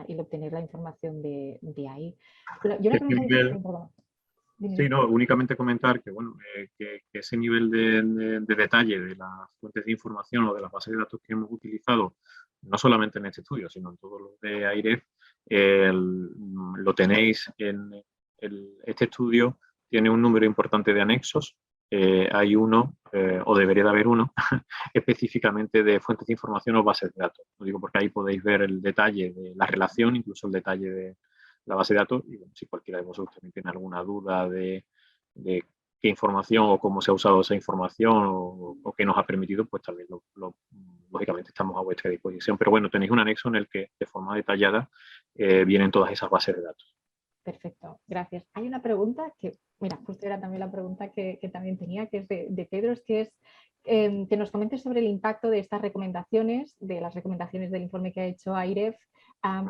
el obtener la información de ahí. Yo una pregunta, sí, no, únicamente comentar que, bueno, que ese nivel de detalle de las fuentes de información o de las bases de datos que hemos utilizado, no solamente en este estudio, sino en todos los de AIREF, lo tenéis este estudio tiene un número importante de anexos. Hay uno, o debería de haber uno, específicamente de fuentes de información o bases de datos. Lo digo porque ahí podéis ver el detalle de la relación, incluso el detalle de la base de datos, y bueno, si cualquiera de vosotros también tiene alguna duda de qué información o cómo se ha usado esa información o qué nos ha permitido, pues también lógicamente estamos a vuestra disposición. Pero bueno, tenéis un anexo en el que de forma detallada vienen todas esas bases de datos. Perfecto, gracias. Hay una pregunta que, mira, justo era también la pregunta que también tenía, que es de Pedro, es que que nos comentes sobre el impacto de estas recomendaciones, de las recomendaciones del informe que ha hecho AIREF,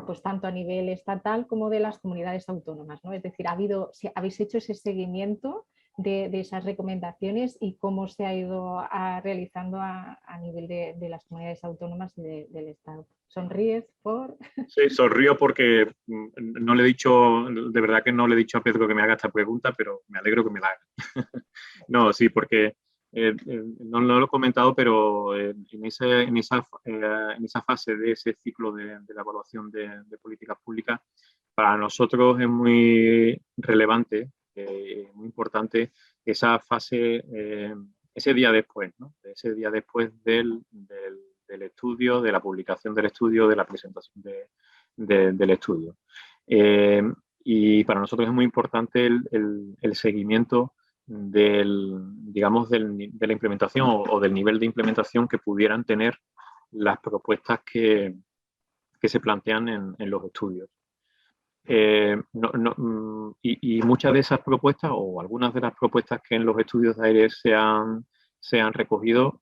pues tanto a nivel estatal como de las comunidades autónomas, ¿no? Es decir, si habéis hecho ese seguimiento de esas recomendaciones y cómo se ha ido realizando a nivel de las comunidades autónomas y del Estado. ¿Sonríes por...? Sí, sonrío porque no le he dicho, de verdad que no le he dicho a Pedro que me haga esta pregunta, pero me alegro que me la haga. No, sí, porque no lo he comentado, pero en esa fase de ese ciclo de la evaluación de políticas públicas, para nosotros es muy relevante, muy importante esa fase, ese día después, ¿no? Ese día después del estudio, de la publicación del estudio, de la presentación del estudio. Y para nosotros es muy importante el seguimiento digamos, de la implementación o del nivel de implementación que pudieran tener las propuestas que se plantean en los estudios. Y muchas de esas propuestas o algunas de las propuestas que en los estudios de AIREF se han recogido,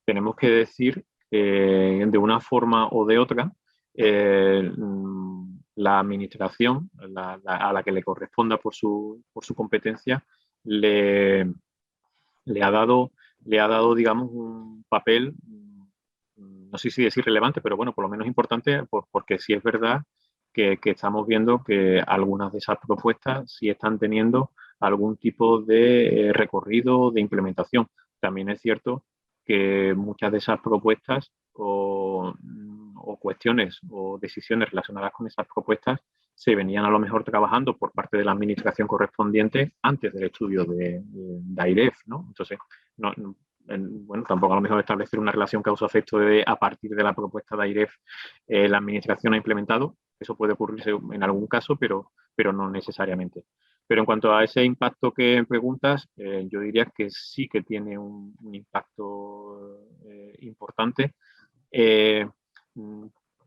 tenemos que decir de una forma o de otra la administración a la que le corresponda por su competencia le ha dado, digamos, un papel, no sé si decir relevante, pero bueno, por lo menos importante, porque sí es verdad que estamos viendo que algunas de esas propuestas sí están teniendo algún tipo de recorrido de implementación. También es cierto que muchas de esas propuestas o cuestiones o decisiones relacionadas con esas propuestas se venían a lo mejor trabajando por parte de la administración correspondiente antes del estudio de AIREF, ¿no? Entonces, bueno, tampoco a lo mejor establecer una relación causa-efecto a partir de la propuesta de AIREF la administración ha implementado. Eso puede ocurrirse en algún caso, pero no necesariamente. Pero en cuanto a ese impacto que preguntas, yo diría que sí que tiene un impacto importante.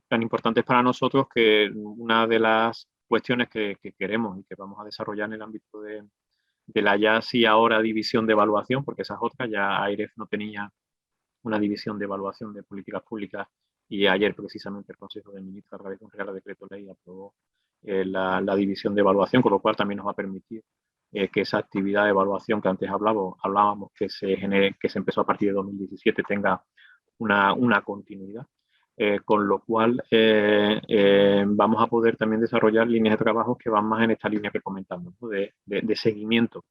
Tan importantes para nosotros que una de las cuestiones que queremos y que vamos a desarrollar en el ámbito de la ya sí ahora división de evaluación, porque esa es otra, ya AIREF no tenía una división de evaluación de políticas públicas y ayer precisamente el Consejo de Ministros a través de un Real Decreto Ley aprobó la división de evaluación, con lo cual también nos va a permitir que esa actividad de evaluación que antes hablábamos que se empezó a partir de 2017 tenga una continuidad. Con lo cual vamos a poder también desarrollar líneas de trabajo que van más en esta línea que comentamos, ¿no? de seguimiento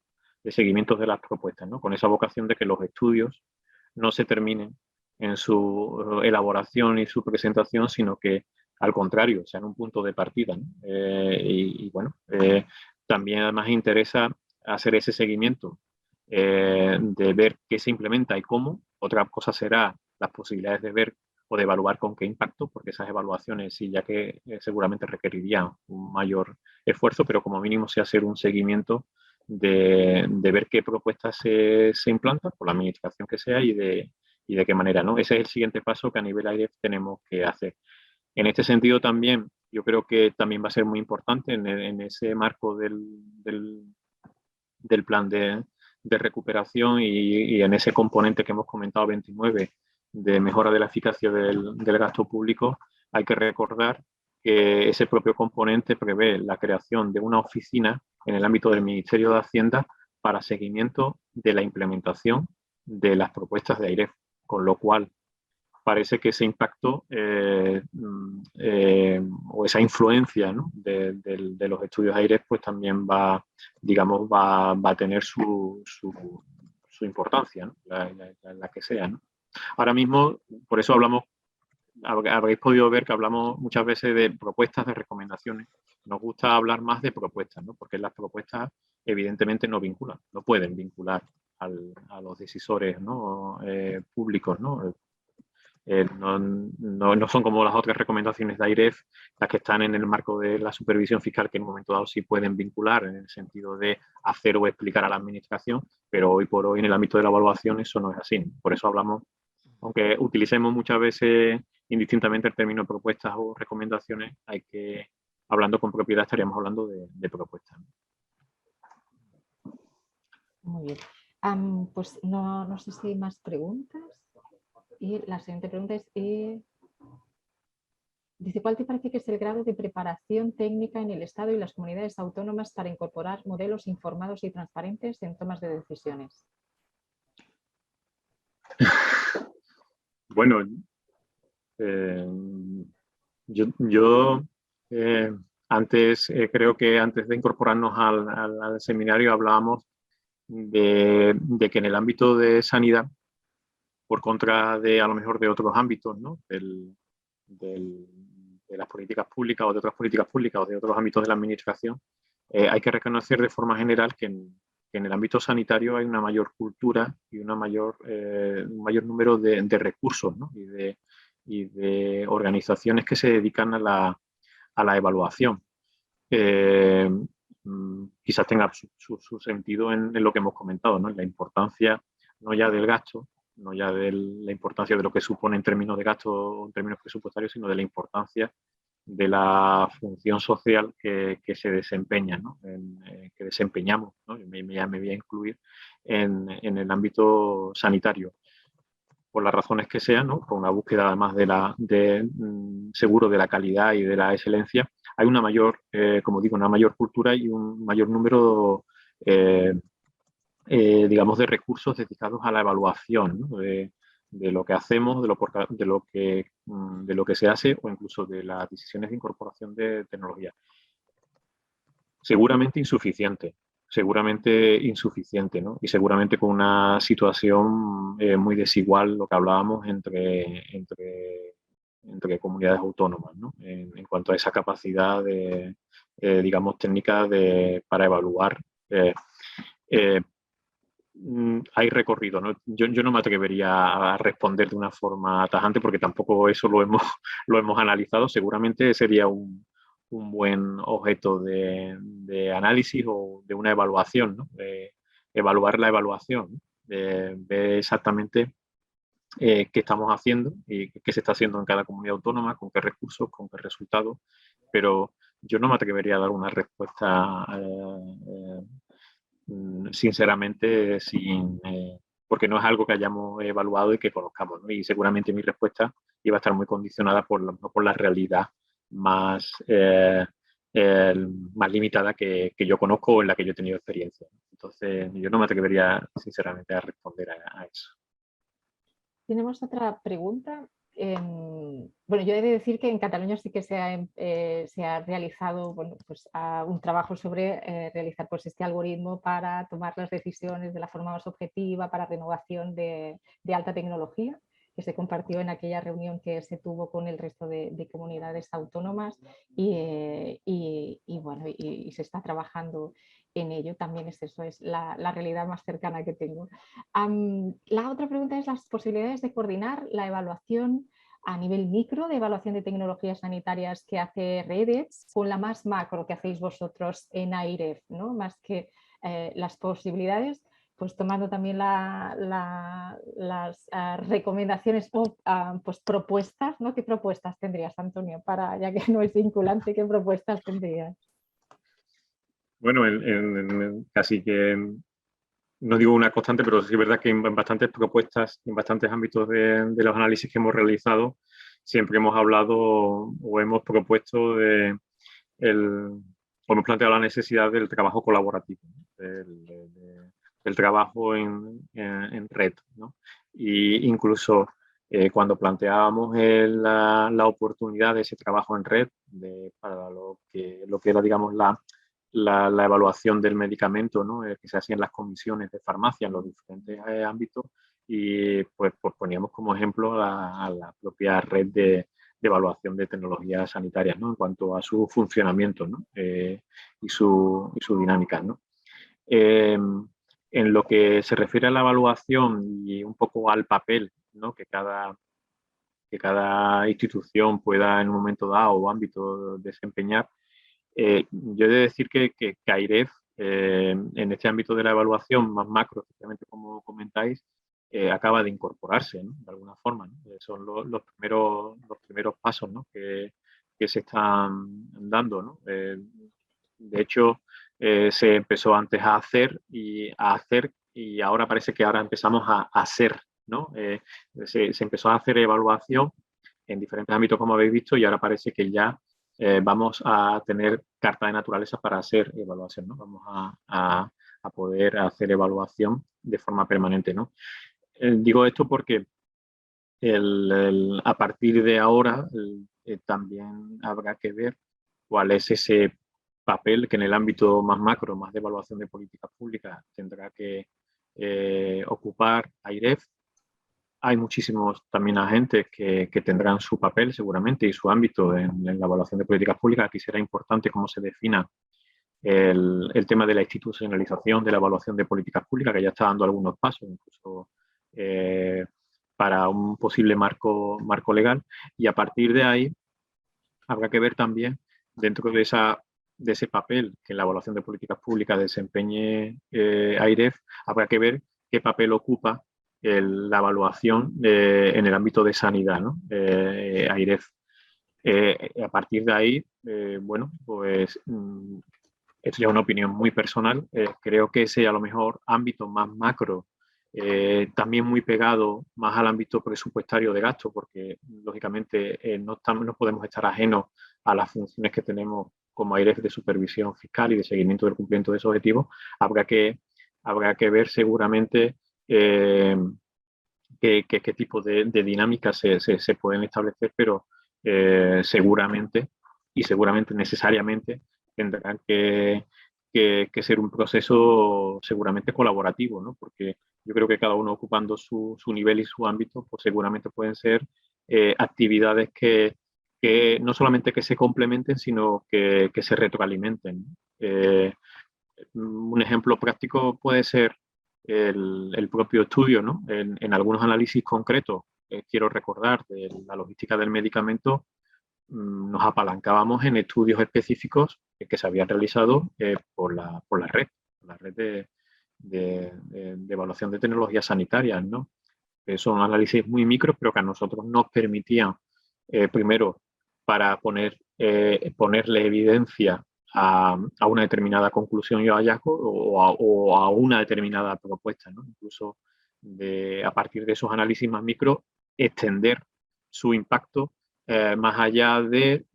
de las propuestas, ¿no? Con esa vocación de que los estudios no se terminen en su elaboración y su presentación, sino que al contrario, sean un punto de partida, ¿no? Y bueno, también además interesa hacer ese seguimiento de ver qué se implementa y cómo. Otra cosa será las posibilidades de ver o de evaluar con qué impacto, porque esas evaluaciones sí, ya que seguramente requerirían un mayor esfuerzo, pero como mínimo sí hacer un seguimiento de ver qué propuestas se implantan por la administración que sea y de qué manera, ¿no? Ese es el siguiente paso que a nivel AIREF tenemos que hacer. En este sentido también, yo creo que también va a ser muy importante en ese marco del plan de recuperación y en ese componente que hemos comentado, 29, de mejora de la eficacia del gasto público, hay que recordar que ese propio componente prevé la creación de una oficina en el ámbito del Ministerio de Hacienda para seguimiento de la implementación de las propuestas de AIREF, con lo cual parece que ese impacto o esa influencia, ¿no? de los estudios AIREF pues también va a tener su importancia, ¿no? la que sea, ¿no? Ahora mismo, por eso habréis podido ver que hablamos muchas veces de propuestas, de recomendaciones. Nos gusta hablar más de propuestas, ¿no? Porque las propuestas evidentemente no vinculan, no pueden vincular a los decisores, ¿no? Públicos, ¿no? No son como las otras recomendaciones de AIREF, las que están en el marco de la supervisión fiscal, que en un momento dado sí pueden vincular en el sentido de hacer o explicar a la administración, pero hoy por hoy en el ámbito de la evaluación eso no es así. Por eso hablamos, aunque utilicemos muchas veces indistintamente el término propuestas o recomendaciones, hablando con propiedad estaríamos hablando de propuestas. Muy bien. Pues no sé si hay más preguntas. Y la siguiente pregunta es, dice, ¿cuál te parece que es el grado de preparación técnica en el Estado y las comunidades autónomas para incorporar modelos informados y transparentes en tomas de decisiones? Bueno, yo antes, creo que antes de incorporarnos al seminario hablábamos de que en el ámbito de sanidad, por contra de a lo mejor de otros ámbitos, ¿no? de las políticas públicas o de otras políticas públicas o de otros ámbitos de la administración, hay que reconocer de forma general que en el ámbito sanitario hay una mayor cultura y un mayor número de recursos, ¿no? y de organizaciones que se dedican a la evaluación. Quizás tenga su sentido en lo que hemos comentado, ¿no? En la importancia no ya del gasto, no ya de la importancia de lo que supone en términos de gasto o en términos presupuestarios, sino de la importancia de la función social que se desempeña, ¿no? Que desempeñamos, ¿no? Me voy a incluir en el ámbito sanitario. por las razones que sean, ¿no? Por una búsqueda además seguro de la calidad y de la excelencia, hay una mayor, como digo, una mayor cultura y un mayor número, digamos, de recursos dedicados a la evaluación, ¿no? De lo que hacemos, de lo que se hace o incluso de las decisiones de incorporación de tecnología. Seguramente insuficiente, ¿no? Y seguramente con una situación muy desigual, lo que hablábamos entre comunidades autónomas, ¿no? En cuanto a esa capacidad digamos, técnica para evaluar. Hay recorrido, ¿no? Yo no me atrevería a responder de una forma tajante porque tampoco eso lo hemos analizado. Seguramente sería un buen objeto de análisis o de una evaluación, ¿no? Evaluar la evaluación, ¿no? Ver exactamente qué estamos haciendo y qué se está haciendo en cada comunidad autónoma, con qué recursos, con qué resultados, pero yo no me atrevería a dar una respuesta sinceramente porque no es algo que hayamos evaluado y que conozcamos, ¿no? Y seguramente mi respuesta iba a estar muy condicionada por la realidad más más limitada que yo conozco o en la que yo he tenido experiencia. Entonces, yo no me atrevería sinceramente a responder a eso. Tenemos otra pregunta. Bueno, yo he de decir que en Cataluña sí que se ha realizado, bueno, pues, un trabajo sobre realizar, pues, este algoritmo para tomar las decisiones de la forma más objetiva para renovación de alta tecnología, que se compartió en aquella reunión que se tuvo con el resto de comunidades autónomas y bueno, y se está trabajando en ello. También es eso, es la realidad más cercana que tengo. La otra pregunta es las posibilidades de coordinar la evaluación a nivel micro de evaluación de tecnologías sanitarias que hace Redes con la más macro que hacéis vosotros en AIREF, ¿no? Más que las posibilidades, pues tomando también las recomendaciones o pues propuestas, ¿no? ¿Qué propuestas tendrías, Antonio? Ya que no es vinculante, ¿qué propuestas tendrías? Bueno, casi que, no digo una constante, pero sí es verdad que en bastantes propuestas, en bastantes ámbitos de los análisis que hemos realizado, siempre hemos hablado o hemos propuesto o hemos planteado la necesidad del trabajo colaborativo, ¿no? del trabajo en red, ¿no? Y incluso cuando planteábamos la oportunidad de ese trabajo en red para lo que era, digamos, la evaluación del medicamento, ¿no? Que se hacía en las comisiones de farmacia en los diferentes ámbitos y pues poníamos como ejemplo a la propia red de evaluación de tecnologías sanitarias, ¿no? En cuanto a su funcionamiento, ¿no? y su dinámica, ¿no? En lo que se refiere a la evaluación y un poco al papel, ¿no? que cada institución pueda en un momento dado o ámbito desempeñar, yo he de decir que AIREF, en este ámbito de la evaluación más macro, especialmente como comentáis, acaba de incorporarse, ¿no? De alguna forma, ¿no? Son los primeros pasos, ¿no? que se están dando, ¿no? De hecho, se empezó antes a hacer y ahora parece que ahora empezamos a hacer, ¿no? Se empezó a hacer evaluación en diferentes ámbitos, como habéis visto, y ahora parece que ya vamos a tener carta de naturaleza para hacer evaluación, ¿no? Vamos a poder hacer evaluación de forma permanente, ¿no? Digo esto porque a partir de ahora también habrá que ver cuál es ese papel que en el ámbito más macro, más de evaluación de políticas públicas, tendrá que ocupar AIREF. Hay muchísimos también agentes que tendrán su papel seguramente y su ámbito en la evaluación de políticas públicas. Aquí será importante cómo se defina el tema de la institucionalización de la evaluación de políticas públicas, que ya está dando algunos pasos, incluso para un posible marco legal. Y a partir de ahí habrá que ver también, dentro de ese papel que en la evaluación de políticas públicas desempeñe AIREF, habrá que ver qué papel ocupa la evaluación en el ámbito de sanidad, ¿no? AIREF. A partir de ahí, bueno, pues esto ya es una opinión muy personal, creo que ese a lo mejor ámbito más macro también muy pegado más al ámbito presupuestario de gasto, porque lógicamente no podemos estar ajenos a las funciones que tenemos como AIREF de supervisión fiscal y de seguimiento del cumplimiento de esos objetivos. Habrá que ver seguramente qué tipo de dinámicas se pueden establecer, pero seguramente necesariamente tendrán que ser un proceso seguramente colaborativo, ¿no? Porque yo creo que cada uno ocupando su nivel y su ámbito, pues seguramente pueden ser actividades que no solamente que se complementen, sino que se retroalimenten. Un ejemplo práctico puede ser el propio estudio, ¿no? En algunos análisis concretos, quiero recordar, de la logística del medicamento, nos apalancábamos en estudios específicos que se habían realizado por la red de evaluación de tecnologías sanitarias, ¿no? Son análisis muy micros, pero que a nosotros nos permitían, primero, para ponerle evidencia a una determinada conclusión y hallazgo o a una determinada propuesta, ¿no? Incluso a partir de esos análisis más micros, extender su impacto más allá del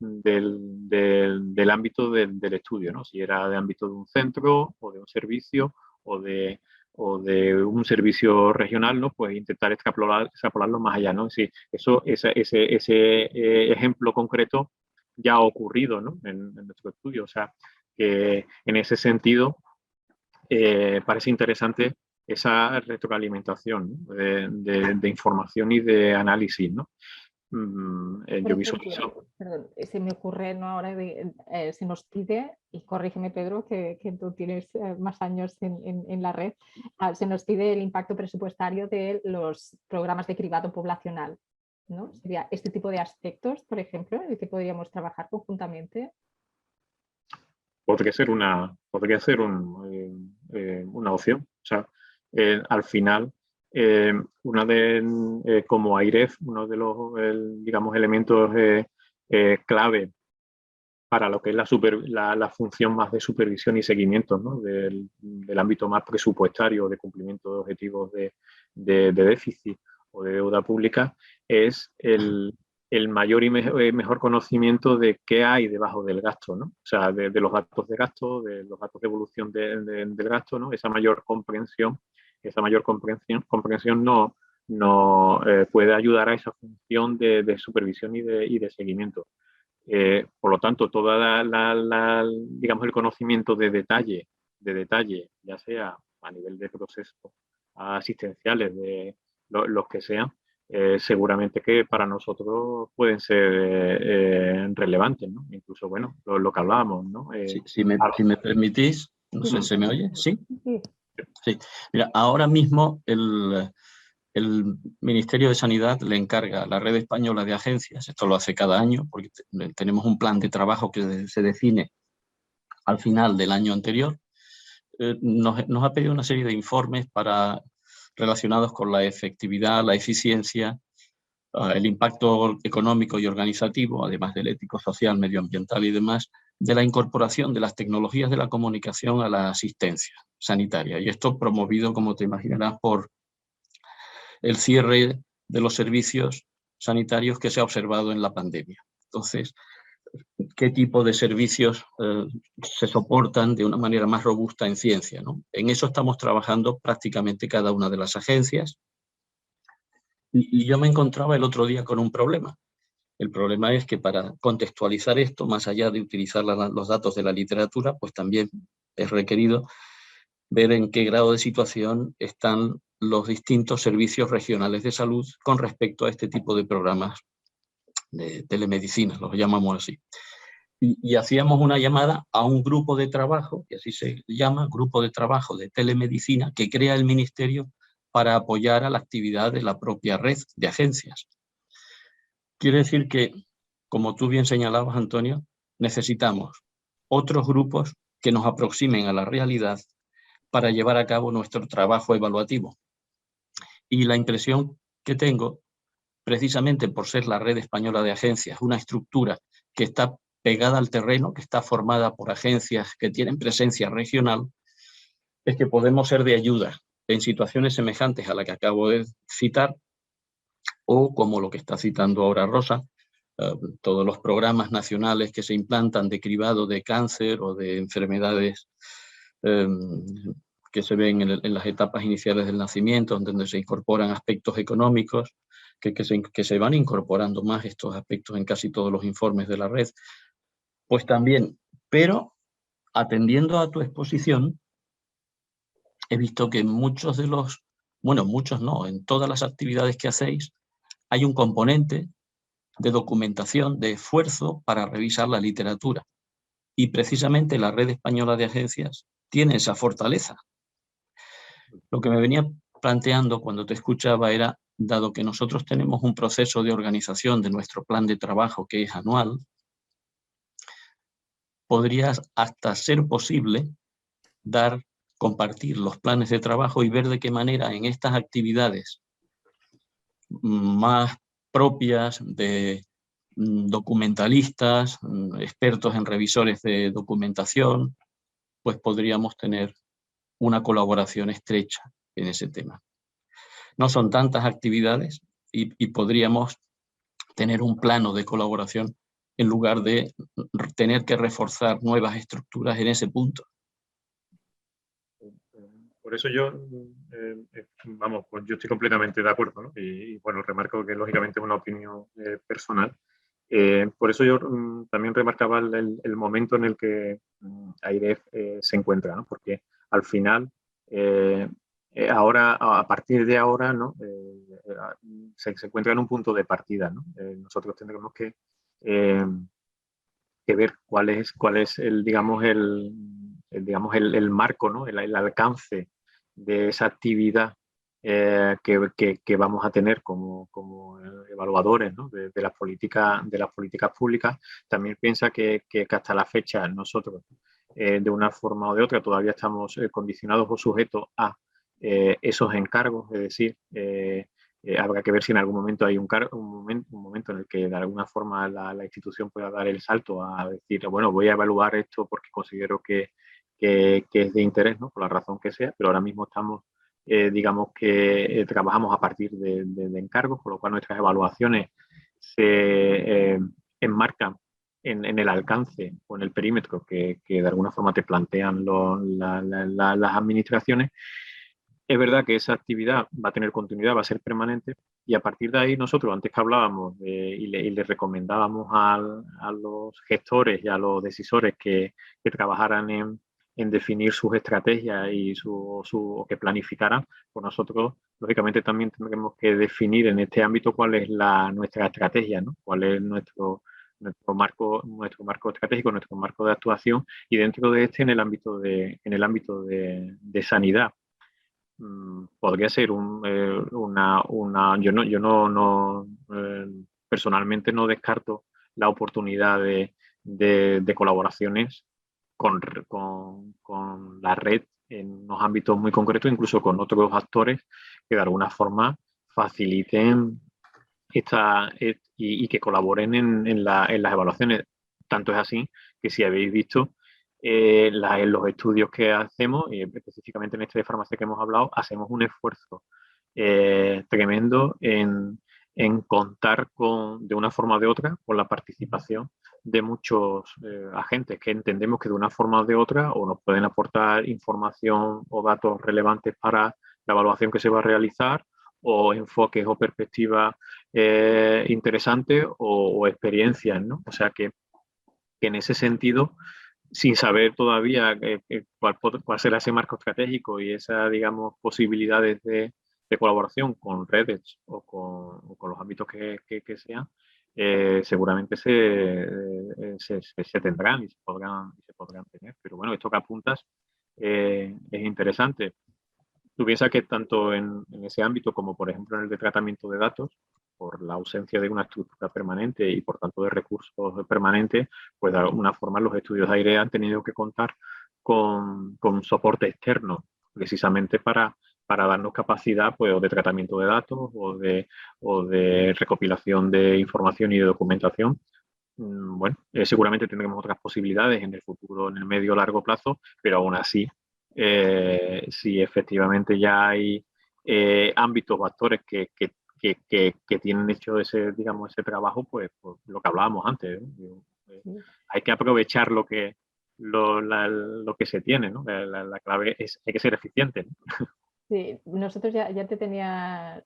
ámbito del estudio, ¿no? Si era de ámbito de un centro o de un servicio o de un servicio regional, ¿no? Pues intentar extrapolarlo más allá, ¿no? Sí, ese ejemplo concreto ya ha ocurrido, ¿no? en nuestro estudio. O sea, que en ese sentido parece interesante esa retroalimentación, ¿no? de información y de análisis, ¿no? Yo visualizo. Perdón, se me ocurre, ¿no? Ahora se nos pide, y corrígeme Pedro, que tú tienes más años en la red, se nos pide el impacto presupuestario de los programas de cribado poblacional, ¿no? Sería este tipo de aspectos, por ejemplo, en el que podríamos trabajar conjuntamente. Podría ser una opción. O sea, al final, como AIREF, uno de los digamos, elementos clave para lo que es la función más de supervisión y seguimiento, ¿no? del ámbito más presupuestario de cumplimiento de objetivos de déficit o de deuda pública, es el mayor y mejor conocimiento de qué hay debajo del gasto, ¿no? O sea, de los datos de gasto, de los datos de evolución del gasto, ¿no? Esa mayor comprensión no puede ayudar a esa función de supervisión y de seguimiento. Por lo tanto, toda digamos, el conocimiento de detalle, ya sea a nivel de procesos asistenciales, de los que sean, seguramente que para nosotros pueden ser relevantes, ¿no? Incluso, bueno, lo que hablábamos, ¿no? Si me permitís, no sé, ¿se me oye? ¿Sí? Sí. Mira, ahora mismo el Ministerio de Sanidad le encarga a la Red Española de Agencias, esto lo hace cada año, porque tenemos un plan de trabajo que se define al final del año anterior, nos ha pedido una serie de informes relacionados con la efectividad, la eficiencia, el impacto económico y organizativo, además del ético, social, medioambiental y demás, de la incorporación de las tecnologías de la comunicación a la asistencia sanitaria. Y esto promovido, como te imaginarás, por el cierre de los servicios sanitarios que se ha observado en la pandemia. Entonces, ¿qué tipo de servicios se soportan de una manera más robusta en ciencia, ¿no? En eso estamos trabajando prácticamente cada una de las agencias. Y yo me encontraba el otro día con un problema. El problema es que para contextualizar esto, más allá de utilizar los datos de la literatura, pues también es requerido ver en qué grado de situación están los distintos servicios regionales de salud con respecto a este tipo de programas de telemedicina, los llamamos así. Y hacíamos una llamada a un grupo de trabajo, que así se llama, grupo de trabajo de telemedicina, que crea el Ministerio para apoyar a la actividad de la propia red de agencias. Quiere decir que, como tú bien señalabas, Antonio, necesitamos otros grupos que nos aproximen a la realidad para llevar a cabo nuestro trabajo evaluativo. Y la impresión que tengo, precisamente por ser la Red Española de Agencias, una estructura que está pegada al terreno, que está formada por agencias que tienen presencia regional, es que podemos ser de ayuda en situaciones semejantes a la que acabo de citar, o como lo que está citando ahora Rosa, todos los programas nacionales que se implantan de cribado de cáncer o de enfermedades que se ven en las etapas iniciales del nacimiento, donde se incorporan aspectos económicos, que se van incorporando más estos aspectos en casi todos los informes de la red, pues también. Pero atendiendo a tu exposición, he visto que en muchos de los, bueno, muchos no, en todas las actividades que hacéis, hay un componente de documentación, de esfuerzo para revisar la literatura. Y precisamente la Red Española de Agencias tiene esa fortaleza. Lo que me venía planteando cuando te escuchaba era, dado que nosotros tenemos un proceso de organización de nuestro plan de trabajo que es anual, podrías hasta ser posible compartir los planes de trabajo y ver de qué manera en estas actividades más propias de documentalistas, expertos en revisores de documentación, pues podríamos tener una colaboración estrecha en ese tema. No son tantas actividades y podríamos tener un plano de colaboración en lugar de tener que reforzar nuevas estructuras en ese punto. Por eso yo, vamos, pues yo estoy completamente de acuerdo, ¿no? Y bueno, remarco que lógicamente es una opinión personal. Por eso yo también remarcaba el momento en el que AIREF se encuentra, ¿no? Porque al final, ahora, a partir de ahora, ¿no? Se encuentra en un punto de partida, ¿no? Nosotros tendremos que ver cuál es el, digamos, el marco, ¿no? El alcance de esa actividad que vamos a tener como evaluadores, ¿no? de las políticas públicas. También piensa que hasta la fecha nosotros, de una forma o de otra, todavía estamos condicionados o sujetos a esos encargos, es decir, habrá que ver si en algún momento hay un momento en el que de alguna forma la institución pueda dar el salto a decir, bueno, voy a evaluar esto porque considero que es de interés, ¿no? Por la razón que sea, pero ahora mismo estamos, digamos que trabajamos a partir de encargos, con lo cual nuestras evaluaciones se enmarcan en el alcance o en el perímetro que de alguna forma te plantean las administraciones. Es verdad que esa actividad va a tener continuidad, va a ser permanente, y a partir de ahí nosotros, antes que hablábamos y le recomendábamos a los gestores y a los decisores que trabajaran en definir sus estrategias y o que planificaran, pues nosotros lógicamente también tendremos que definir en este ámbito cuál es nuestra estrategia, ¿no? Cuál es nuestro marco estratégico, nuestro marco de actuación, y dentro de este en el ámbito de sanidad. Podría ser yo personalmente no descarto la oportunidad de colaboraciones con la red en unos ámbitos muy concretos, incluso con otros actores que de alguna forma faciliten y que colaboren en las evaluaciones. Tanto es así que, si habéis visto, en los estudios que hacemos, y específicamente en este de farmacia que hemos hablado, hacemos un esfuerzo tremendo en contar de una forma o de otra con la participación de muchos agentes que entendemos que de una forma o de otra o nos pueden aportar información o datos relevantes para la evaluación que se va a realizar, o enfoques o perspectivas interesantes o experiencias, ¿no? O sea que en ese sentido, sin saber todavía cuál será ese marco estratégico y esas, digamos, posibilidades de colaboración con redes o con los ámbitos que sean, seguramente se tendrán y se podrán tener. Pero bueno, esto que apuntas es interesante. Tú piensas que tanto en ese ámbito como, por ejemplo, en el de tratamiento de datos, por la ausencia de una estructura permanente y, por tanto, de recursos permanentes, pues de alguna forma los estudios de AIRE han tenido que contar con soporte externo, precisamente para darnos capacidad, pues, o de tratamiento de datos o de recopilación de información y de documentación. Bueno, seguramente tendremos otras posibilidades en el futuro, en el medio o largo plazo, pero aún así si efectivamente ya hay ámbitos o actores que tienen hecho ese, digamos, ese trabajo, pues lo que hablábamos antes, ¿no? Hay que aprovechar lo que se tiene, ¿no? La clave es hay que ser eficiente, ¿no? Sí, nosotros ya te tenía...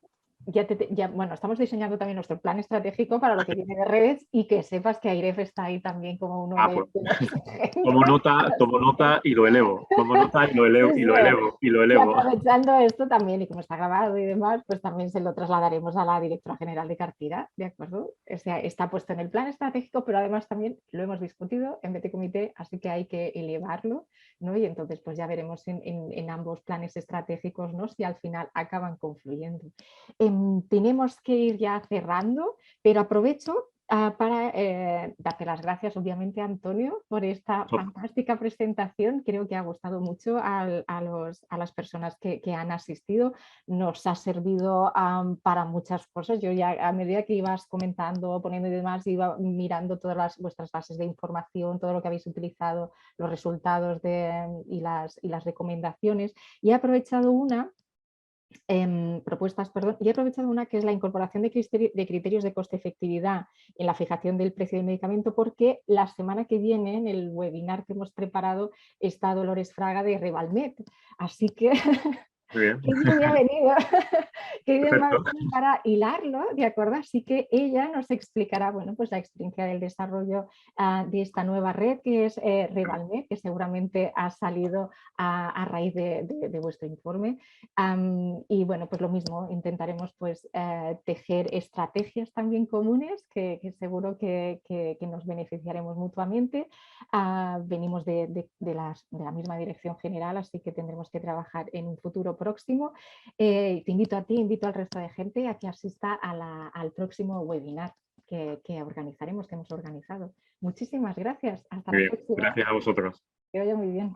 bueno, estamos diseñando también nuestro plan estratégico para lo que viene de redes y que sepas que AIREF está ahí también como uno de Pues, los tomo nota y lo elevo. Tomo nota y lo elevo, Sí, y lo elevo, y lo y elevo. aprovechando esto también, y como está grabado y demás, pues también se lo trasladaremos a la directora general de cartera, ¿de acuerdo? O sea, está puesto en el plan estratégico, pero además también lo hemos discutido en BT Comité, así que hay que elevarlo, ¿no? Y entonces pues ya veremos en ambos planes estratégicos, ¿no? Si al final acaban confluyendo. Tenemos que ir ya cerrando, pero aprovecho para darte las gracias obviamente a Antonio por esta fantástica presentación. Creo que ha gustado mucho a las personas que han asistido. Nos ha servido para muchas cosas. Yo ya a medida que ibas comentando, poniendo y demás, iba mirando todas vuestras bases de información, todo lo que habéis utilizado, los resultados y las recomendaciones, y he aprovechado propuestas, perdón, y he aprovechado una que es la incorporación de criterios de coste-efectividad en la fijación del precio del medicamento, porque la semana que viene, en el webinar que hemos preparado, está Dolores Fraga de Revalmed. Así que Muy bien. qué bien me ha venido, qué bien me ha Perfecto. venido para hilarlo, ¿de acuerdo? Así que ella nos explicará, bueno, pues la experiencia del desarrollo de esta nueva red que es Revalmed, que seguramente ha salido a raíz de vuestro informe. Y bueno, pues lo mismo, intentaremos pues tejer estrategias también comunes que seguro que nos beneficiaremos mutuamente. Venimos de la misma dirección general, así que tendremos que trabajar en un futuro próximo. Te invito a ti, invito al resto de gente a que asista al próximo webinar que organizaremos, que hemos organizado. Muchísimas gracias. Hasta Muy la bien. próxima. Gracias a vosotros. Que vaya muy bien.